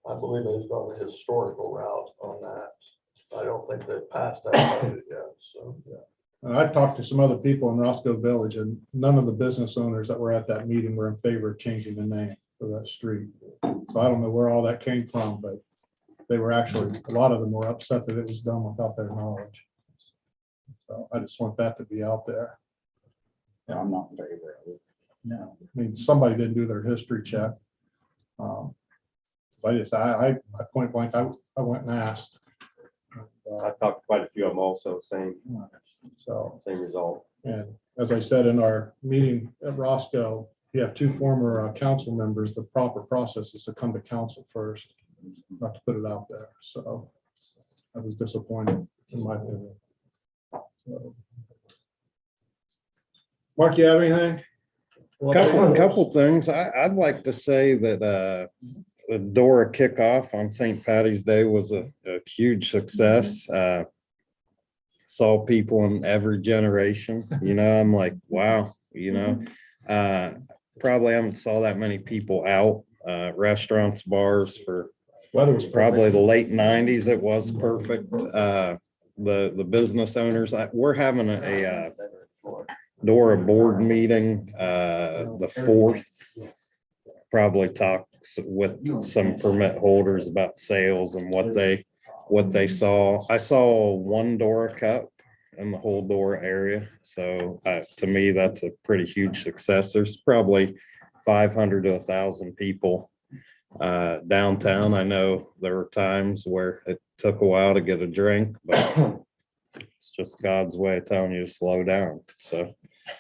I believe it was going the historical route on that. I don't think they passed that budget yet, so, yeah. And I talked to some other people in Roscoe Village, and none of the business owners that were at that meeting were in favor of changing the name of that street. So I don't know where all that came from, but they were actually, a lot of them were upset that it was done without their knowledge. So I just want that to be out there. Yeah, I'm not in favor of it. No, I mean, somebody didn't do their history check. I point blank, I went and asked. I talked to quite a few of them also, same So, result. and as I said in our meeting at Roscoe, you have 2 former council members, the proper process is to come to council first, not to put it out there. So I was disappointed in my opinion. So, Mark, you have anything? Couple things. I'd like to say that the Dora kickoff on St. Patty's Day was a huge success. Saw people in every generation, you know, I'm like, wow, you know, probably haven't saw that many people out, restaurants, bars for Weather was probably the late 90s. It was perfect. The business owners, we're having a Dora board meeting, the 4th. Probably talks with some permit holders about sales and what they saw. I saw 1 Dora cup in the whole Dora area. So to me, that's a pretty huge success. There's probably 500 to 1,000 people downtown. I know there were times where it took a while to get a drink, but it's just God's way of telling you to slow down. So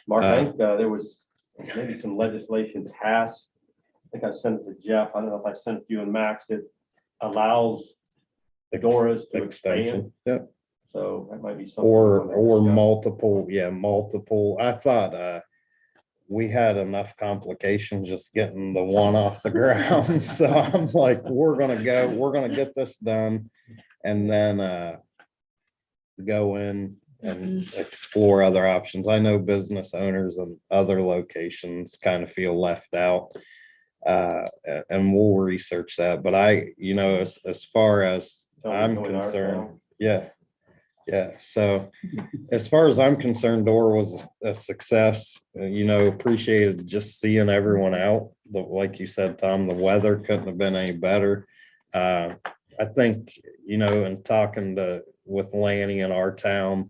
Mark, I think there was maybe some legislation passed. I think I sent it to Jeff. I don't know if I sent it to you and Max. It allows Doras to expand. extension. Yeah. So that might be something. Or multiple. I thought we had enough complications just getting the one off the ground. So I'm like, we're gonna get this done and then go in and explore other options. I know business owners and other locations kind of feel left out. And we'll research that, but as far as Tell me I'm going our concerned, town. yeah. So as far as I'm concerned, Dora was a success, appreciated just seeing everyone out. Like you said, Tom, the weather couldn't have been any better. I think, in talking with Lanny in our town,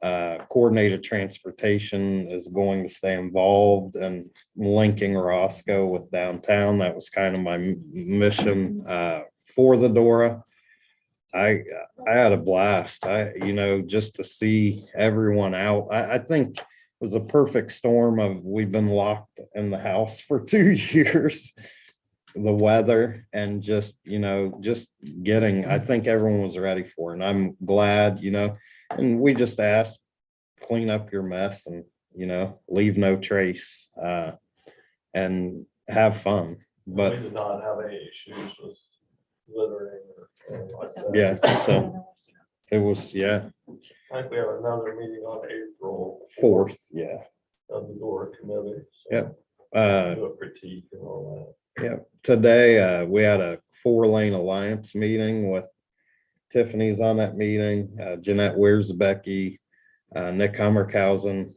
coordinated transportation is going to stay involved and linking Roscoe with downtown. That was kind of my mission for the Dora. I had a blast. Just to see everyone out. I think it was a perfect storm of we've been locked in the house for 2 years. The weather and just getting, I think everyone was ready for it. And I'm glad, and we just asked, clean up your mess and, leave no trace and have fun. But we did not have any issues with littering or anything like that. yeah, so it was, I think we have another meeting on April 4th. Yeah. of the Dora committee. So Yep. do a critique and all Yeah, today we had a 4-lane alliance meeting with Tiffany's on that meeting, Jeanette Wiersbecky, Nick Hummerkhausen,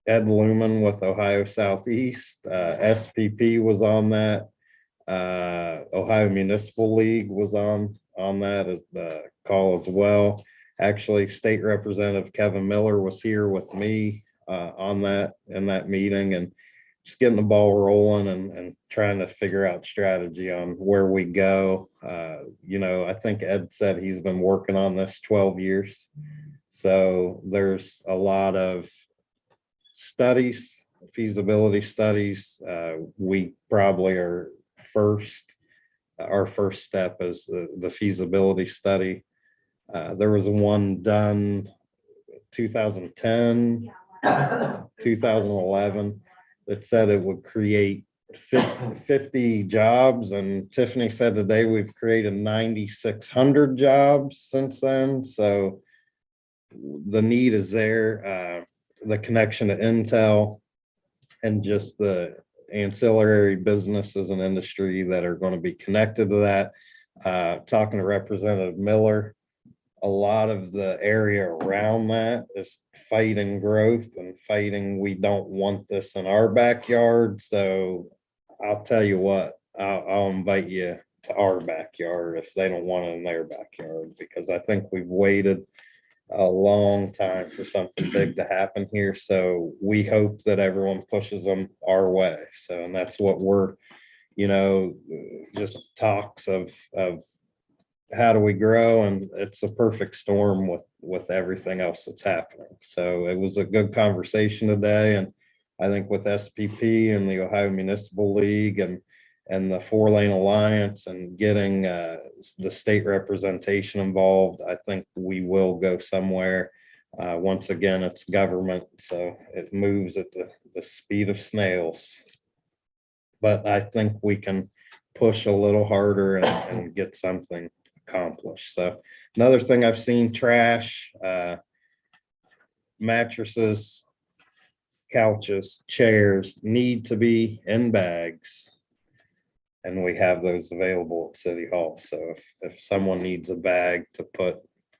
Ed Lumen with Ohio Southeast, SPP was on that. Ohio Municipal League was on that as the call as well. Actually, State Representative Kevin Miller was here with me on that in that meeting, and just getting the ball rolling and trying to figure out strategy on where we go. I think Ed said he's been working on this 12 years. So there's a lot of studies, feasibility studies. We probably are our first step is the feasibility study. There was one done 2010, 2011 that said it would create 50 jobs. And Tiffany said today we've created 9,600 jobs since then. So the need is there. The connection to Intel and just the ancillary businesses and industry that are going to be connected to that. Talking to Representative Miller, a lot of the area around that is fighting growth and fighting, we don't want this in our backyard. So I'll tell you what, I'll invite you to our backyard if they don't want it in their backyard, because I think we've waited a long time for something big to happen here. So we hope that everyone pushes them our way. So, and that's what we're, just talks of how do we grow, and it's a perfect storm with everything else that's happening. So it was a good conversation today, and I think with SPP and the Ohio Municipal League and the 4-lane alliance and getting the state representation involved, I think we will go somewhere. Once again, it's government, so it moves at the speed of snails. But I think we can push a little harder and get something accomplished. So another thing I've seen, trash, mattresses, couches, chairs need to be in bags, and we have those available at City Hall. So if someone needs a bag to put,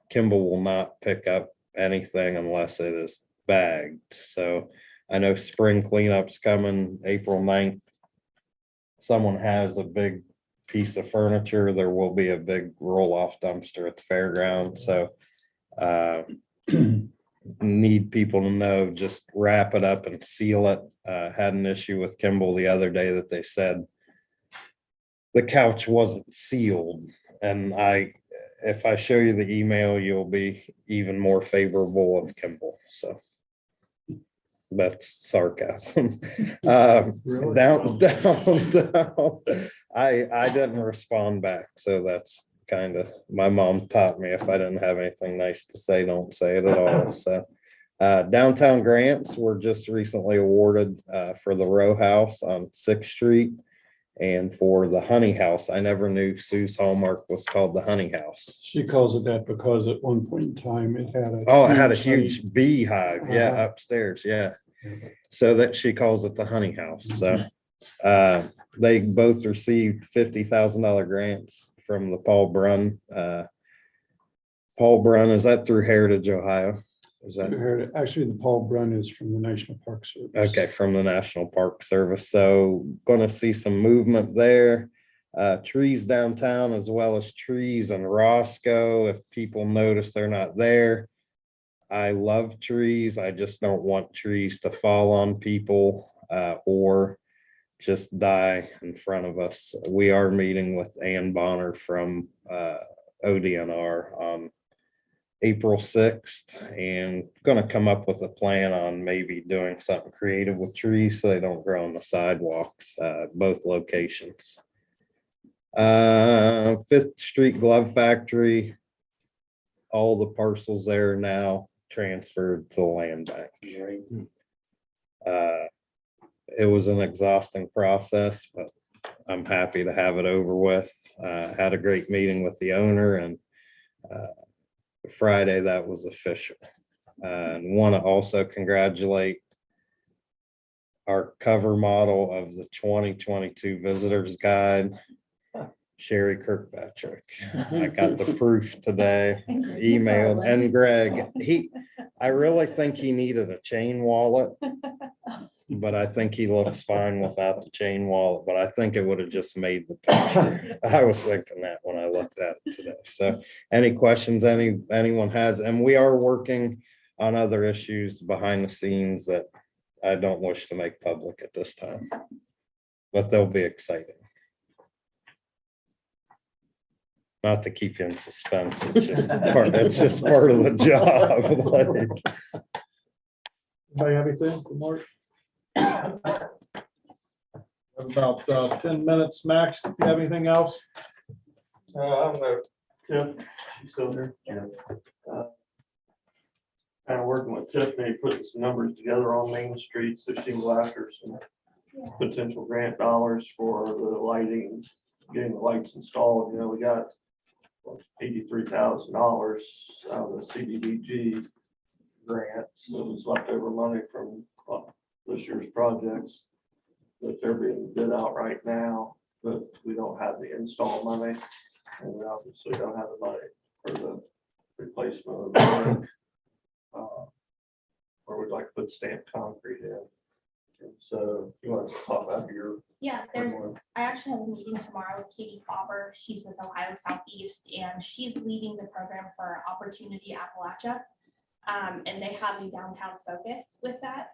Kimball will not pick up anything unless it is bagged. So I know spring cleanup's coming April 9th. Someone has a big piece of furniture, there will be a big roll-off dumpster at the fairground. So need people to know, just wrap it up and seal it. Had an issue with Kimball the other day that they said the couch wasn't sealed, and if I show you the email, you'll be even more favorable of Kimball. So that's sarcasm. Really? Down. I didn't respond back, so that's kind of, my mom taught me if I didn't have anything nice to say, don't say it at all. So downtown grants were just recently awarded for the row house on 6th Street and for the honey house. I never knew Sue's Hallmark was called the honey house. She calls it that because at one point in time it had a. Oh, it had a honey- huge beehive, yeah, Uh-huh. upstairs, yeah. So that she calls it the honey house. So they both received $50,000 grants from the Paul Brunn. Paul Brunn, is that through Heritage Ohio? Is that? Actually, the Paul Brunn is from the National Park Service. Okay, from the National Park Service. So gonna see some movement there. Trees downtown as well as trees in Roscoe. If people notice they're not there. I love trees. I just don't want trees to fall on people or just die in front of us. We are meeting with Ann Bonner from ODNR on April 6th and gonna come up with a plan on maybe doing something creative with trees so they don't grow on the sidewalks, both locations. 5th Street Glove Factory, all the parcels there are now transferred to the land bank. It was an exhausting process, but I'm happy to have it over with. Had a great meeting with the owner and Friday that was official. And want to also congratulate our cover model of the 2022 Visitors Guide, Sherry Kirkpatrick. I got the proof today, emailed, and Greg, I really think he needed a chain wallet, but I think he looks fine without the chain wallet, but I think it would have just made the picture. I was thinking that when I looked at it today. So any questions anyone has, and we are working on other issues behind the scenes that I don't wish to make public at this time, but they'll be exciting. Not to keep you in suspense, it's just part of the job. Like, Anybody have anything for Mark? About 10 minutes max. Do you have anything else? I don't know, Tiff, you still there? Kind of working with Tiffany, putting some numbers together on Main Street, so she can go after some potential grant dollars for the lighting, getting the lights installed. You know, we got $83,000 out of the CDBG grant, so it was leftover money from this year's projects that they're being bid out right now, but we don't have the install money, and we obviously don't have the money for the replacement of the brick, or we'd like to put stamped concrete in. And so you want to talk about your. Yeah, I actually have a meeting tomorrow with Katie Faber. She's with Ohio Southeast, and she's leading the program for Opportunity Appalachia. And they have a downtown focus with that.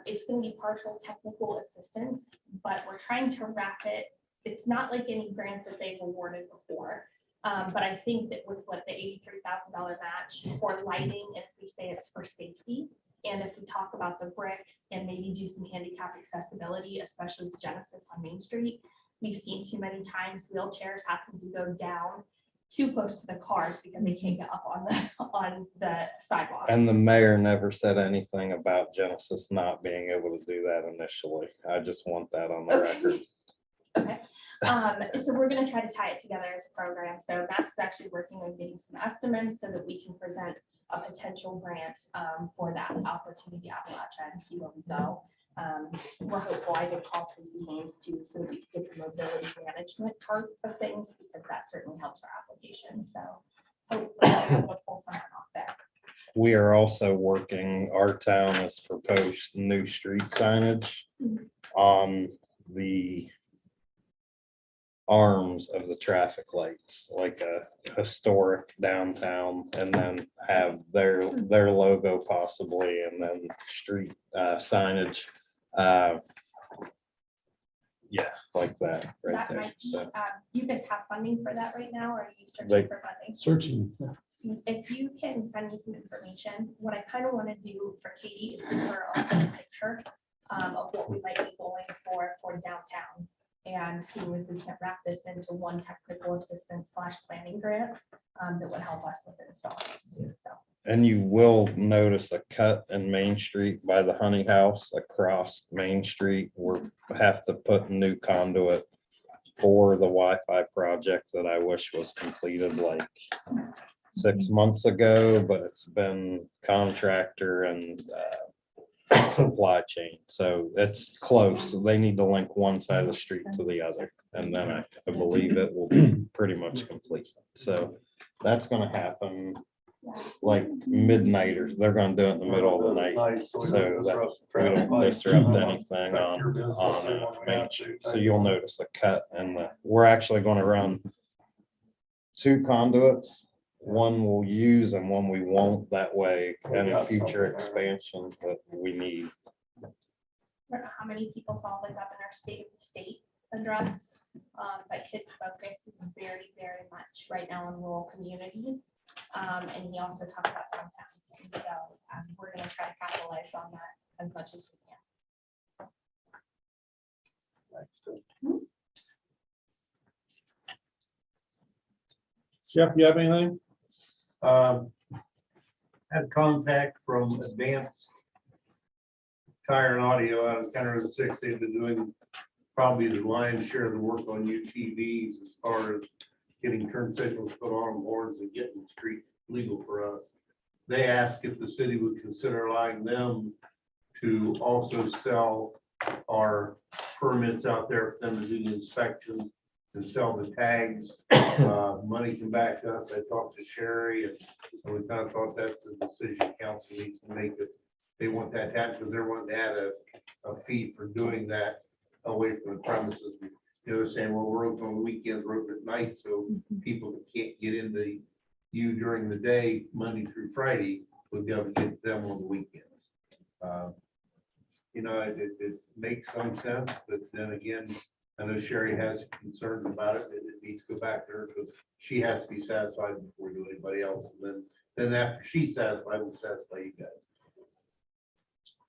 It's going to be partial technical assistance, but we're trying to wrap it. It's not like any grants that they've awarded before. But I think that with what the $83,000 match for lighting, if we say it's for safety, and if we talk about the bricks and maybe do some handicap accessibility, especially with Genesis on Main Street, we've seen too many times wheelchairs having to go down too close to the cars because they can't get up on the sidewalk. And the mayor never said anything about Genesis not being able to do that initially. I just want that on the record. Okay. So we're going to try to tie it together as a program. So Matt's actually working on getting some estimates so that we can present a potential grant for that Opportunity Appalachia and see where we go. We're hopeful. I did call Tracy Haynes too, so we could get the mobility management part of things, because that certainly helps our application. So hopefully we'll pull something off there. We are also working, our town has proposed new street signage on the arms of the traffic lights, like a historic downtown, and then have their logo possibly, and then street signage. Yeah, like that right That there. might be, So you guys have funding for that right now, or are you searching Like- for funding? Searching. If you can send me some information, what I kind of want to do for Katie is give her a picture of what we might be going for downtown, and see if we can wrap this into one technical assistance / planning grant that would help us with installs too. So and you will notice a cut in Main Street by the Honey House across Main Street. We'll have to put new conduit for the Wi-Fi project that I wish was completed like 6 months ago, but it's been contractor and supply chain. So it's close. They need to link one side of the street to the other. And then I believe it will be pretty much complete. So that's gonna happen like midnight, or they're gonna do it in the middle of the night. So that we don't disrupt anything on Main Street. So you'll notice the cut and we're actually gonna run 2 conduits. One we'll use and one we won't. That way, any future expansion that we need. I don't know how many people saw the governor's state of the state address, but his focus is very, very much right now on rural communities. And he also talked about downtowns. And so we're gonna try to capitalize on that as much as we can. Jeff, you have anything? Had contact from Advanced Tire and Audio out of County Road 6. They've been doing probably the lion's share of the work on UTVs as far as getting turn signals put on boards and getting the street legal for us. They asked if the city would consider allowing them to also sell our permits out there for them to do the inspections and sell the tags. Money can back us. I talked to Sherry and we kind of thought that's the decision council needs to make, if they want that tax, because they're wanting to add a fee for doing that away from the premises. You know, they're saying, well, we're open on the weekends, we're open at night, so people that can't get into you during the day, Monday through Friday, would be able to get them on the weekends. You know, it makes some sense, but then again, I know Sherry has concerns about it, and it needs to go back there because she has to be satisfied before we do anybody else. And then after she's satisfied, we'll satisfy you guys.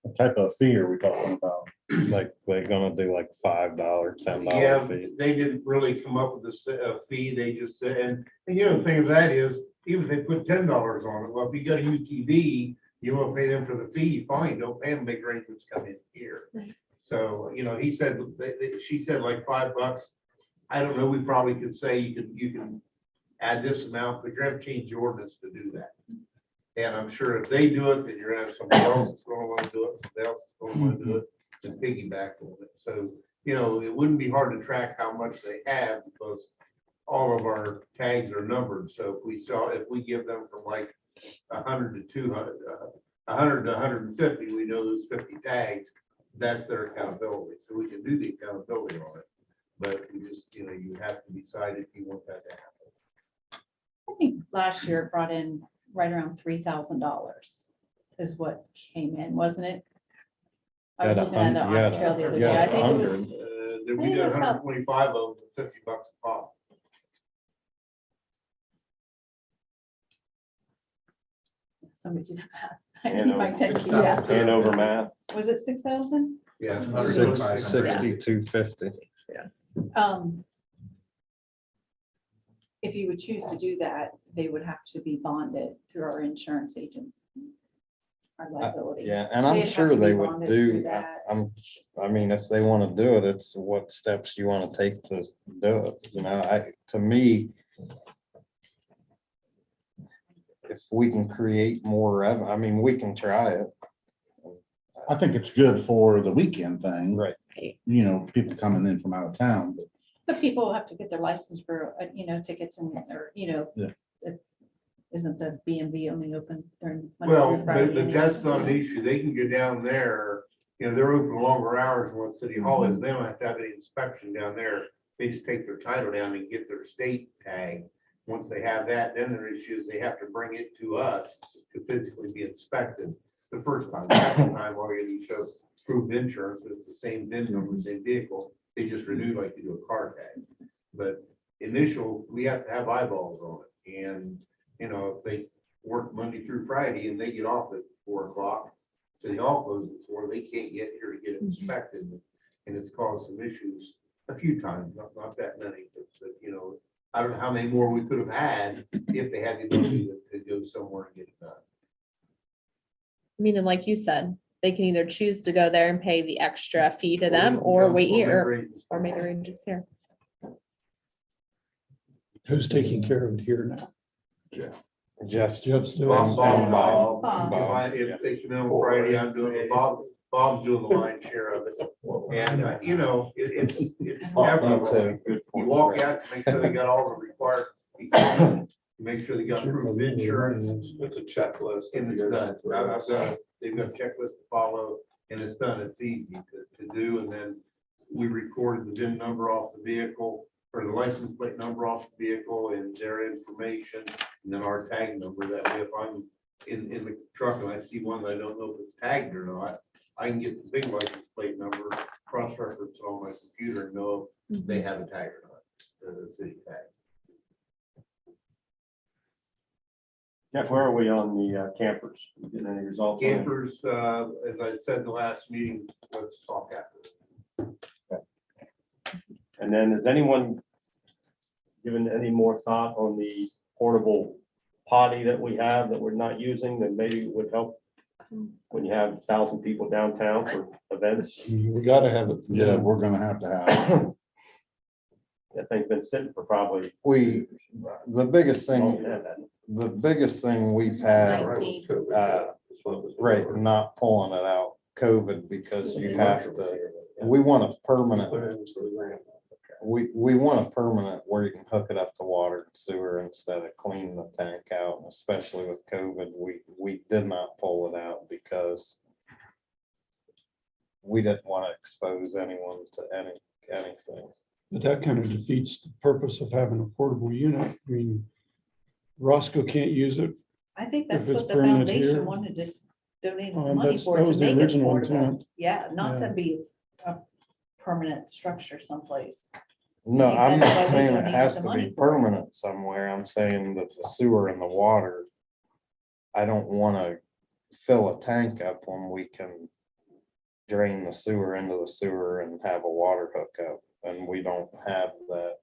What type of fee are we talking about? Like they're gonna do like $5, $10 Yeah, fee. they didn't really come up with a fee. They just said, and you know, the thing of that is, even if they put $10 on it, well, if you got a UTV, you want to pay them for the fee, fine, don't pay them, make arrangements come in here. So, you know, he said, she said like $5. I don't know, we probably could say you can add this amount, but you're gonna have to change the ordinance to do that. And I'm sure if they do it, then you're gonna have somebody else that's gonna want to do it, somebody else that's gonna want to do it, and piggyback on it. So, you know, it wouldn't be hard to track how much they have because all of our tags are numbered. So if we give them from like 100 to 200, 100 to 150, we know those 50 tags, that's their accountability. So we can do the accountability on it. But we just, you know, you have to decide if you want that to happen. I think last year it brought in right around $3,000 is what came in, wasn't it? I was looking at it on trail the other day. I think it was. Then we did 125 of them, $50 a pop. Somebody do the math. I keep my 10 key, yeah. Hanover math. Was it 6,000? Yeah. 6250. If you would choose to do that, they would have to be bonded through our insurance agents. Our liability. Yeah, and I'm They'd have sure to be they would bonded through do, that. I mean, if they want to do it, it's what steps you want to take to do it. You know, to me, if we can create more revenue, I mean, we can try it. I think it's good for the weekend thing. Right. You know, people coming in from out of town, but But people have to get their license for, tickets and, or, Yeah. isn't the B&B only open during Monday Well, through Friday? but that's not an issue. They can go down there, you know, they're open longer hours than what City Hall is. They don't have to have any inspection down there. They just take their title down and get their state tag. Once they have that, then their issue is they have to bring it to us to physically be inspected the first time. The second time, all you need to show is proof of insurance. It's the same VIN number, same vehicle. They just renew like you do a car tag. But initial, we have to have eyeballs on it. And, you know, if they work Monday through Friday and they get off at 4 o'clock, City Hall closes at 4, they can't get here to get it inspected. And it's caused some issues a few times, not that many, but you know, I don't know how many more we could have had if they had the ability to go somewhere and get it done. I mean, and like you said, they can either choose to go there and pay the extra fee to them or wait here or make arrangements here. Who's taking care of it here now? Jeff's Jeff's doing. Bob, Bob. If they come in on Friday, I'm doing it. Bob, Bob's doing the lion's share of it. And, you know, it's Me everywhere. too. You walk out to make sure they got all the required, equipment, make sure they got proof of insurance, It's a checklist. and it's done. I've got, they've got a checklist to follow, and it's done. It's easy to do, and then we recorded the VIN number off the vehicle, or the license plate number off the vehicle and their information, and then our tag number, that way if I'm in the truck and I see one that I don't know if it's tagged or not, I can get the big license plate number, cross-reference it on my computer and know if they have a tag or not, the city tag. Jeff, where are we on the campers? Getting any results? on it? Campers, as I said in the last meeting, let's talk after. And then has anyone given any more thought on the portable potty that we have that we're not using, that maybe would help when you have 1,000 people downtown for events? We gotta have it. Yeah, we're gonna have to have. it. That thing's been sitting for probably. The biggest longer thing, than that. the biggest thing we've had, 19. right, not pulling it out, COVID, because you have to, we want a permanent, we want a permanent where you can hook it up to water and sewer instead of cleaning the tank out, and especially with COVID, we did not pull it out because we didn't want to expose anyone to anything. But that kind of defeats the purpose of having a portable unit. I mean, Roscoe can't use it. I think that's If it's what the permanent here. foundation wanted to donate the money That's, for, that to was the make it original portable. intent. Yeah, not to Yeah. be a permanent structure someplace. No, think I'm that's why not we saying it donated has the to money be for it. permanent somewhere. I'm saying that the sewer and the water, I don't want to fill a tank up when we can drain the sewer into the sewer and have a water hookup. And we don't have that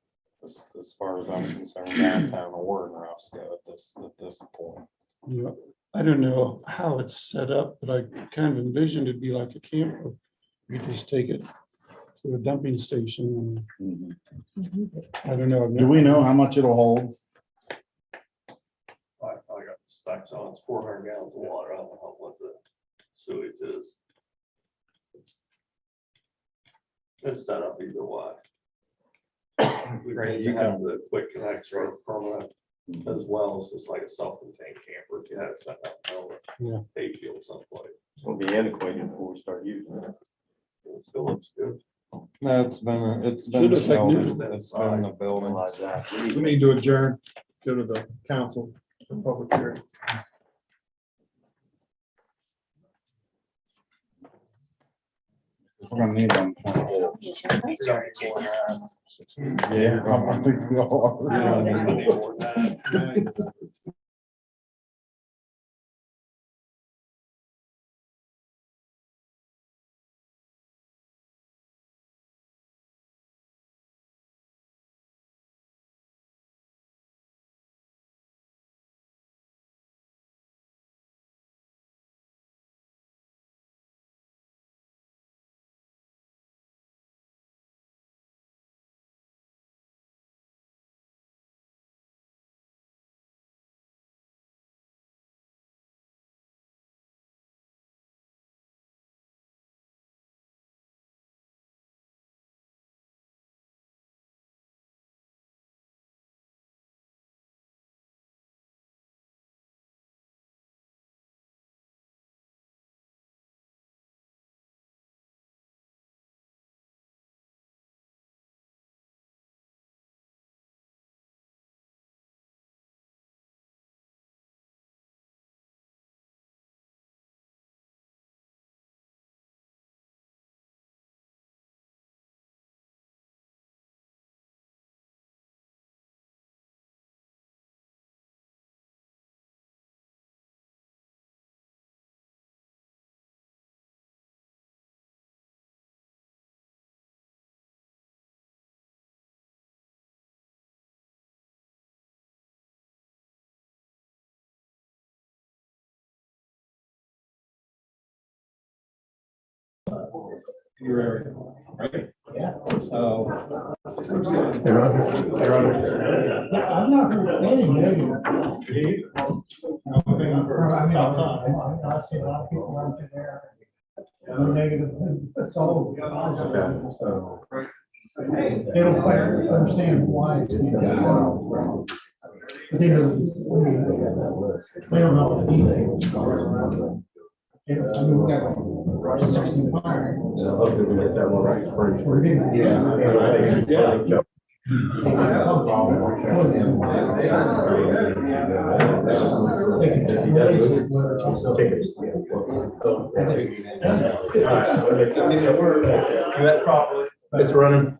as far as I'm concerned downtown or in Roscoe at this point. Yeah, I don't know how it's set up, but I kind of envisioned it'd be like a camper. You just take it to a dumping station and I don't know. I've Do we know how much it'll hold? I got the specs on, it's 400 gallons of water, I don't know what the sewage is. It's set up either way. We Right, need you to have the quick connects for permanent as well as just like a self-contained camper, if you had it set up, Yeah. hayfield someplace. It's gonna be antiquated before we start using it. It still looks good. No, it's been the Should look like new. building. It's been the building. Realize that. We need to adjourn, go to the council for public hearing. We're gonna need them. Yeah, I think we all We don't need are. any more than that. No negative, it's all positive. So they don't quite understand why. It's needed. But they know, they don't know the details. Yeah, I mean, we got 65. So hopefully we get that one right first. We're getting- Yeah. It's running.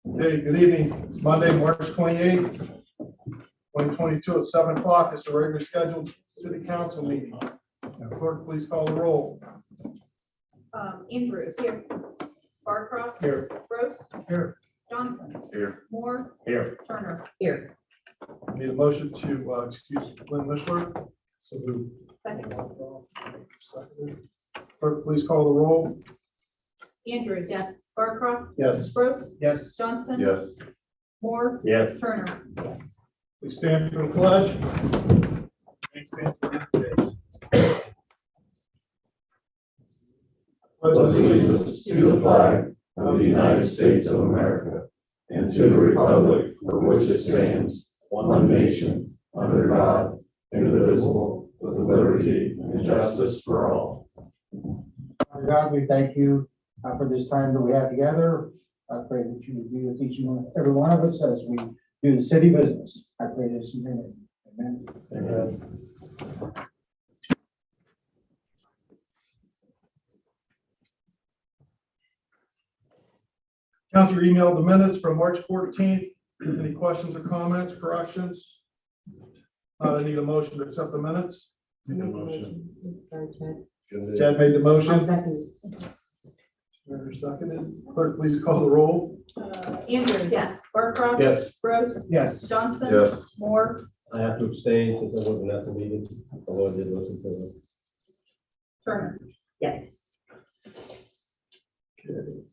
Okay, good evening. It's Monday, March 28th, 2022 at 7 o'clock. It's a regular scheduled city council meeting. Clerk, please call the roll. Andrews. Here. Barcroft. Here. Gross. Here. Johnson. Here. Moore. Here. Turner. Here. Need a motion to excuse Lynn Mishler. So moved. Second. Seconded. Clerk, please call the roll. Andrews. Yes. Barcroft. Yes. Gross. Yes. Johnson. Yes. Moore. Yes. Turner. Yes. Please stand for the pledge. Pledge allegiance to the flag of the United States of America and to the republic for which it stands, one nation, under God, indivisible, with liberty and justice for all. God, we thank you for this time that we have together. I pray that you would be with each and every one of us as we do the city business. I pray this in your name. Amen. Amen. Council emailed the minutes from March 14th. Any questions or comments, corrections? I need a motion to accept the minutes. Make a motion. Sorry, Chad. Chad made the motion. Second. Seconded. Clerk, please call the roll. Andrews. Yes. Barcroft. Yes. Gross. Yes. Johnson. Yes. Moore. I have to abstain since I wasn't at the meeting, although I did listen to it. Turner. Yes.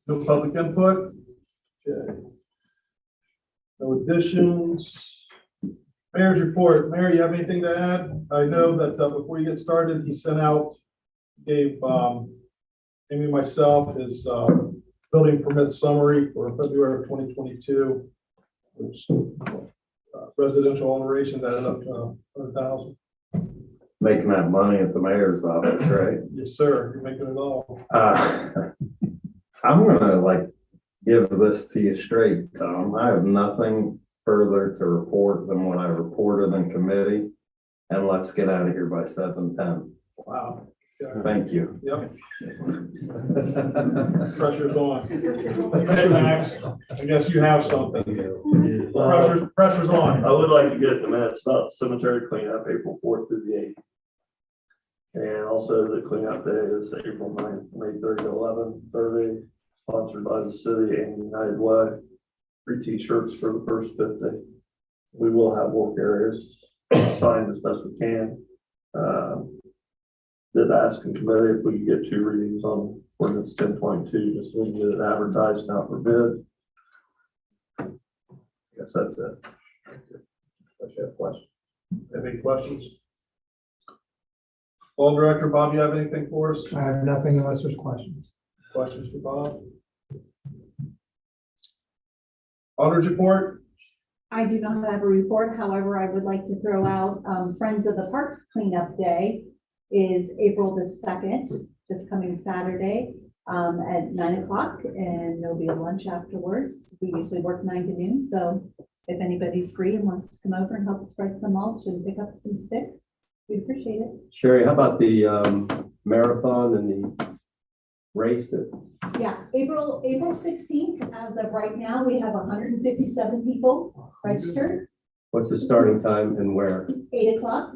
No public input. Okay. No additions. Mayor's report. Mayor, you have anything to add? I know that before you get started, he sent out, gave Amy and myself his building permit summary for February of 2022, which residential alterations added up to 100,000. Making that money at the mayor's office, right? Yes, sir. You're making it all. I'm gonna give this to you straight, Tom. I have nothing further to report than what I reported in committee. And let's get out of here by 7:10. Wow. Yeah. Thank you. Yep. Pressure's on. I guess you have something. Pressure's on. I would like to get the minutes about cemetery cleanup April 4th through the 8th. And also the cleanup day is April 9th, from 8:30 to 11:30, sponsored by the city and United Way. Free t-shirts for the first 50. We will have work areas signed as best we can. Did ask in committee if we could get 2 readings on ordinance 1022, just so we can get it advertised now for bid. I guess that's it. Unless you have questions. Any questions? Ball Director, Bob, you have anything for us? I have nothing unless there's questions. Questions for Bob? Auditor's report? I do not have a report. However, I would like to throw out Friends of the Parks Cleanup Day is April the 2nd, this coming Saturday at 9 o'clock, and there'll be a lunch afterwards. We usually work 9 to noon, so if anybody's free and wants to come over and help spread some mulch and pick up some sticks, we'd appreciate it. Sherry, how about the marathon and the race that? Yeah, April 16th, as of right now, we have 157 people registered. What's the starting time and where? 8 o'clock,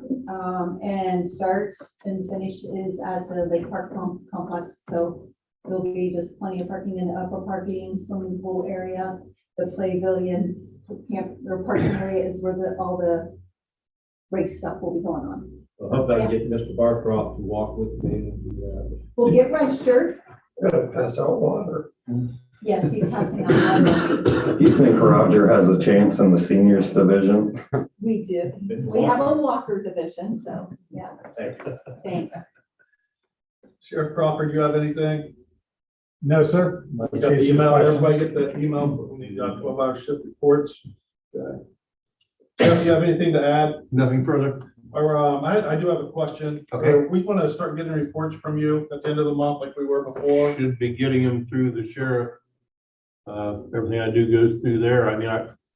and starts and finish is at the Lake Park complex. So there'll be just plenty of parking in the upper parking, swimming pool area, the pavilion, camp, or parking area is where all the race stuff will be going on. I hope I can get Mr. Barcroft to walk with me and do that. We'll get registered. Gotta pass out water. Yes, he's passing out water. Do you think Roger has a chance in the seniors division? We do. We have a walker division, so, yeah. Thanks. Sheriff Crawford, you have anything? No, sir. You got the email, everybody get that email, we need 12-hour shift reports. Okay. Jeff, you have anything to add? Nothing further. Or, I do have a question. Okay. We want to start getting reports from you at the end of the month like we were before. Should be getting them through the sheriff. Everything I do goes through there. I mean,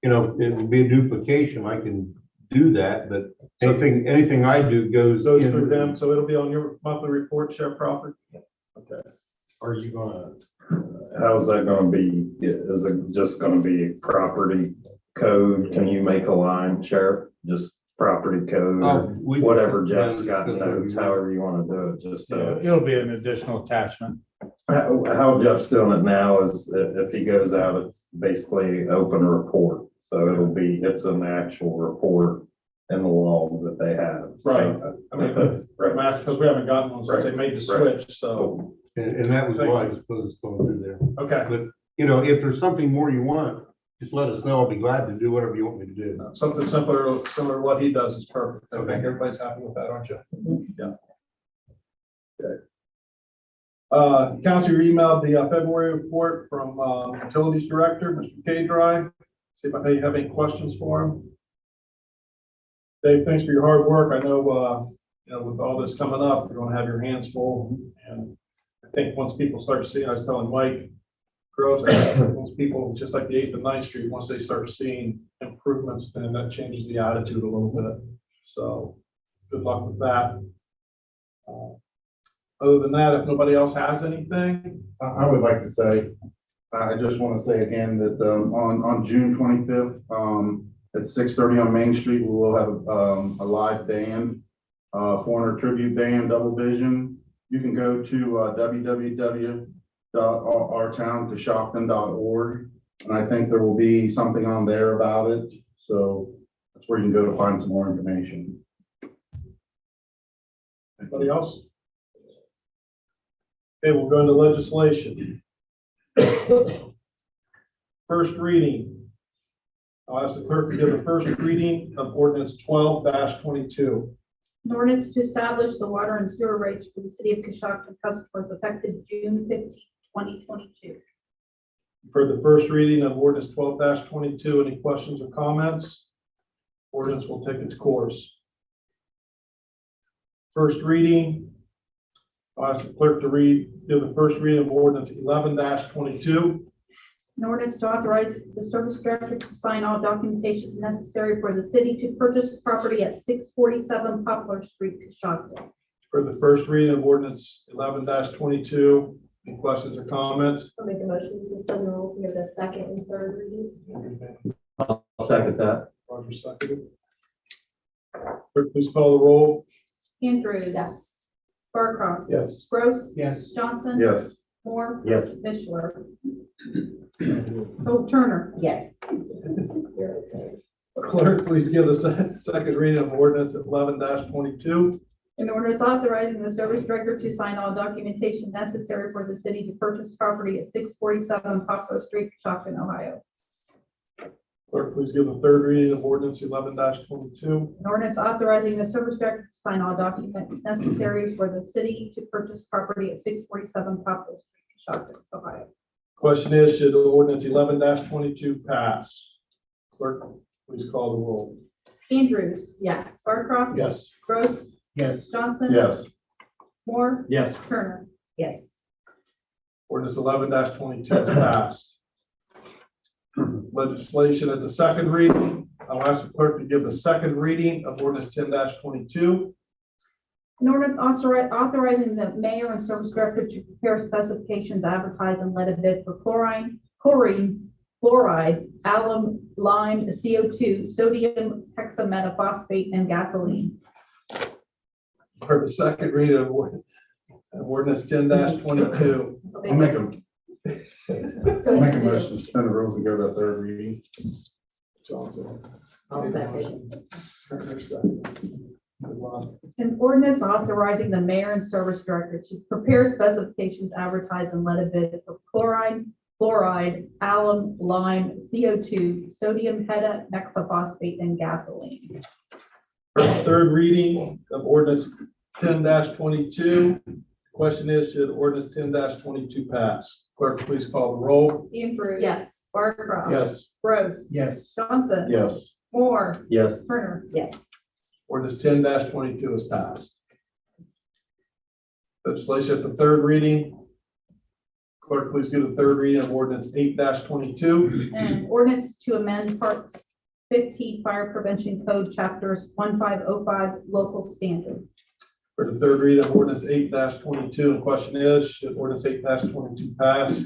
it would be a duplication. I can do that, but anything I do goes Goes in through them, so it'll be on your monthly report, Sheriff Crawford? Okay. Are you gonna How's that gonna be? Is it just gonna be property code? Can you make a line, Sheriff? Just property code or whatever Jeff's got notes, however you wanna do it, just so. It'll be an additional attachment. How Jeff's doing it now is if he goes out, it's basically open report. So it's an actual report in the log that they have. Right. So, I mean, right. because we haven't gotten one since they made the switch, so. And that was why I was supposed to go through there. Okay. But, you know, if there's something more you want, just let us know. I'll be glad to do whatever you want me to do. Something similar to what he does is perfect. I think everybody's happy with that, aren't you? Yeah. Okay. Council, you emailed the February report from Utilities Director, Mr. K-Dry. See if I may have any questions for him. Dave, thanks for your hard work. I know, you know, with all this coming up, you're going to have your hands full. And I think once people start seeing, I was telling Mike Groves, once people, just like the 8th and 9th Street, once they start seeing improvements, then that changes the attitude a little bit. So good luck with that. Other than that, if nobody else has anything. I would like to say, I just want to say again that on June 25th, at 6:30 on Main Street, we will have a live band, foreigner tribute band, Double Vision. You can go to www.ourtowncoshocton.org, and I think there will be something on there about it. So that's where you can go to find some more information. Anybody else? Okay, we'll go into legislation. First reading. I'll ask the clerk to give the first reading of ordinance 12-22. An ordinance to establish the water and sewer rates for the city of Coshocton customers effective June 15, 2022. For the first reading of ordinance 12-22, any questions or comments? Ordinance will take its course. First reading. I'll ask the clerk to give the first reading of ordinance 11-22. An ordinance to authorize the service director to sign all documentation necessary for the city to purchase property at 647 Poplar Street, Coshocton. For the first reading of ordinance 11-22, any questions or comments? I'll make a motion to suspend the rules and give the second and third reading. I'll second that. Roger seconded. Clerk, please call the roll. Andrews. Yes. Barcroft. Yes. Gross. Yes. Johnson. Yes. Moore. Yes. Mishler. Turner. Yes. Clerk, please give the second reading of ordinance 11-22. In ordinance authorizing the service director to sign all documentation necessary for the city to purchase property at 647 Poplar Street, Coshocton, Ohio. Clerk, please give the third reading of ordinance 11-22. An ordinance authorizing the service director to sign all documents necessary for the city to purchase property at 647 Poplar Street, Coshocton, Ohio. Question is, should ordinance 11-22 pass? Clerk, please call the roll. Andrews. Yes. Barcroft. Yes. Gross. Yes. Johnson. Yes. Moore. Yes. Turner. Yes. Ordinance 11-22 is passed. Legislation at the second reading. I'll ask the clerk to give the second reading of ordinance 10-22. An ordinance authorizing the mayor and service director to prepare specifications, advertise, and let a bid for chlorine, fluoride, alum, lime, CO2, sodium hexametaphosphate, and gasoline. For the second reading of ordinance 10-22. I'll make a motion to suspend the rules and go to the third reading. Johnson. An ordinance authorizing the mayor and service director to prepare specifications, advertise, and let a bid for chloride, fluoride, alum, lime, CO2, sodium hexaphosphate, and gasoline. For the third reading of ordinance 10-22. Question is, should ordinance 10-22 pass? Clerk, please call the roll. Andrews. Yes. Barcroft. Yes. Gross. Yes. Johnson. Yes. Moore. Yes. Turner. Yes. Ordinance 10-22 is passed. Legislation at the third reading. Clerk, please give the third reading of ordinance 8-22. And ordinance to amend parts 15 Fire Prevention Code, chapters 1505 local standards. For the third reading of ordinance 8-22, the question is, should ordinance 8-22 pass?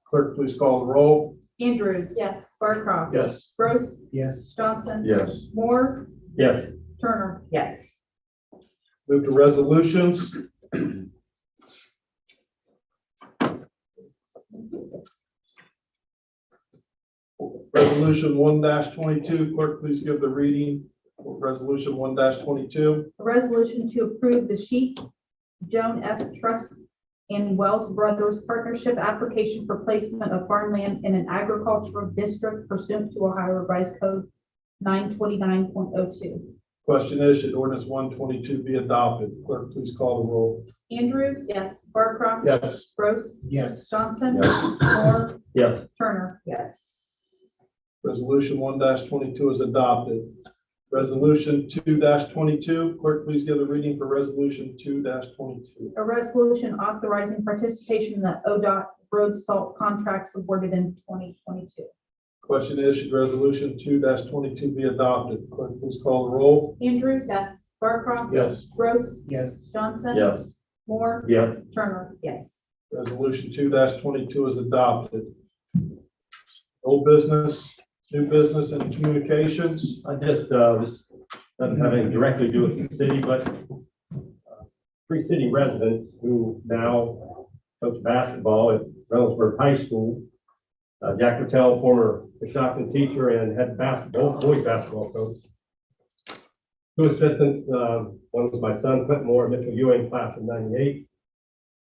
Clerk, please call the roll. Andrews. Yes. Barcroft. Yes. Gross. Yes. Johnson. Yes. Moore. Yes. Turner. Yes. Move to resolutions. Resolution 1-22, clerk, please give the reading. Resolution 1-22. A resolution to approve the Sheep Joan F. Trust and Wells Brothers Partnership application for placement of farmland in an agricultural district pursuant to Ohio Revised Code 929.02. Question is, should ordinance 122 be adopted? Clerk, please call the roll. Andrews. Yes. Barcroft. Yes. Gross. Yes. Johnson. Yes. Moore. Yes. Turner. Yes. Resolution 1-22 is adopted. Resolution 2-22, clerk, please give the reading for resolution 2-22. A resolution authorizing participation in the ODOT road salt contracts awarded in 2022. Question is, should resolution 2-22 be adopted? Clerk, please call the roll. Andrews. Yes. Barcroft. Yes. Gross. Yes. Johnson. Yes. Moore. Yes. Turner. Yes. Resolution 2-22 is adopted. Old business, new business and communications. I just, this doesn't have anything directly to do with the city, but three city residents who now coach basketball at Reynoldsburg High School. Jack Patel, former Coshocton teacher and head basketball, boys basketball coach. Two assistants, one was my son, Quentin Moore, Mitchell Ewing, class of '98.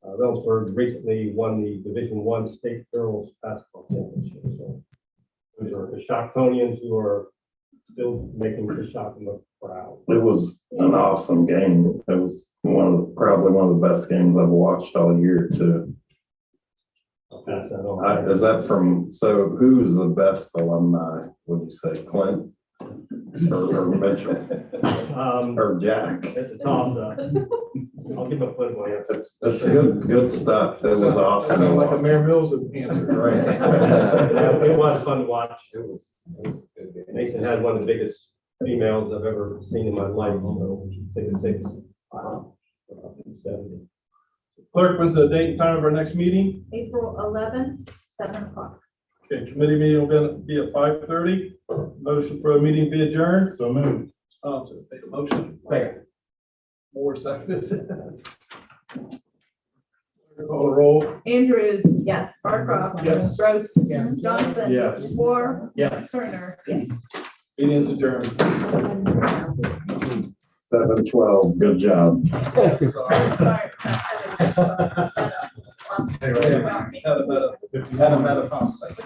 Reynoldsburg recently won the Division I state girls basketball championship. So those are Coshoctonians who are still making Coshocton look proud. It was an awesome game. It was probably one of the best games I've watched all year too. I'll pass that on. Is that from, so who's the best alumni, would you say, Clint? Or Mitchell? Or Jack? It's a toss up. I'll give a political answer. It's good stuff. It was awesome. Sounded like a Mayor Mills answer. It was fun to watch. Mason had one of the biggest females I've ever seen in my life, so 6'6". Wow. 70. Clerk, when's the date and time of our next meeting? April 11th, 7 o'clock. Okay, committee meeting will be at 5:30. Motion for a meeting be adjourned. So moved. So take a motion. More seconded. Call the roll. Andrews. Yes. Barcroft. Yes. Gross. Yes. Johnson. Yes. Moore. Yes. Turner. Yes. Meeting is adjourned. 7:12. Good job. Sorry. Had a meta conversation.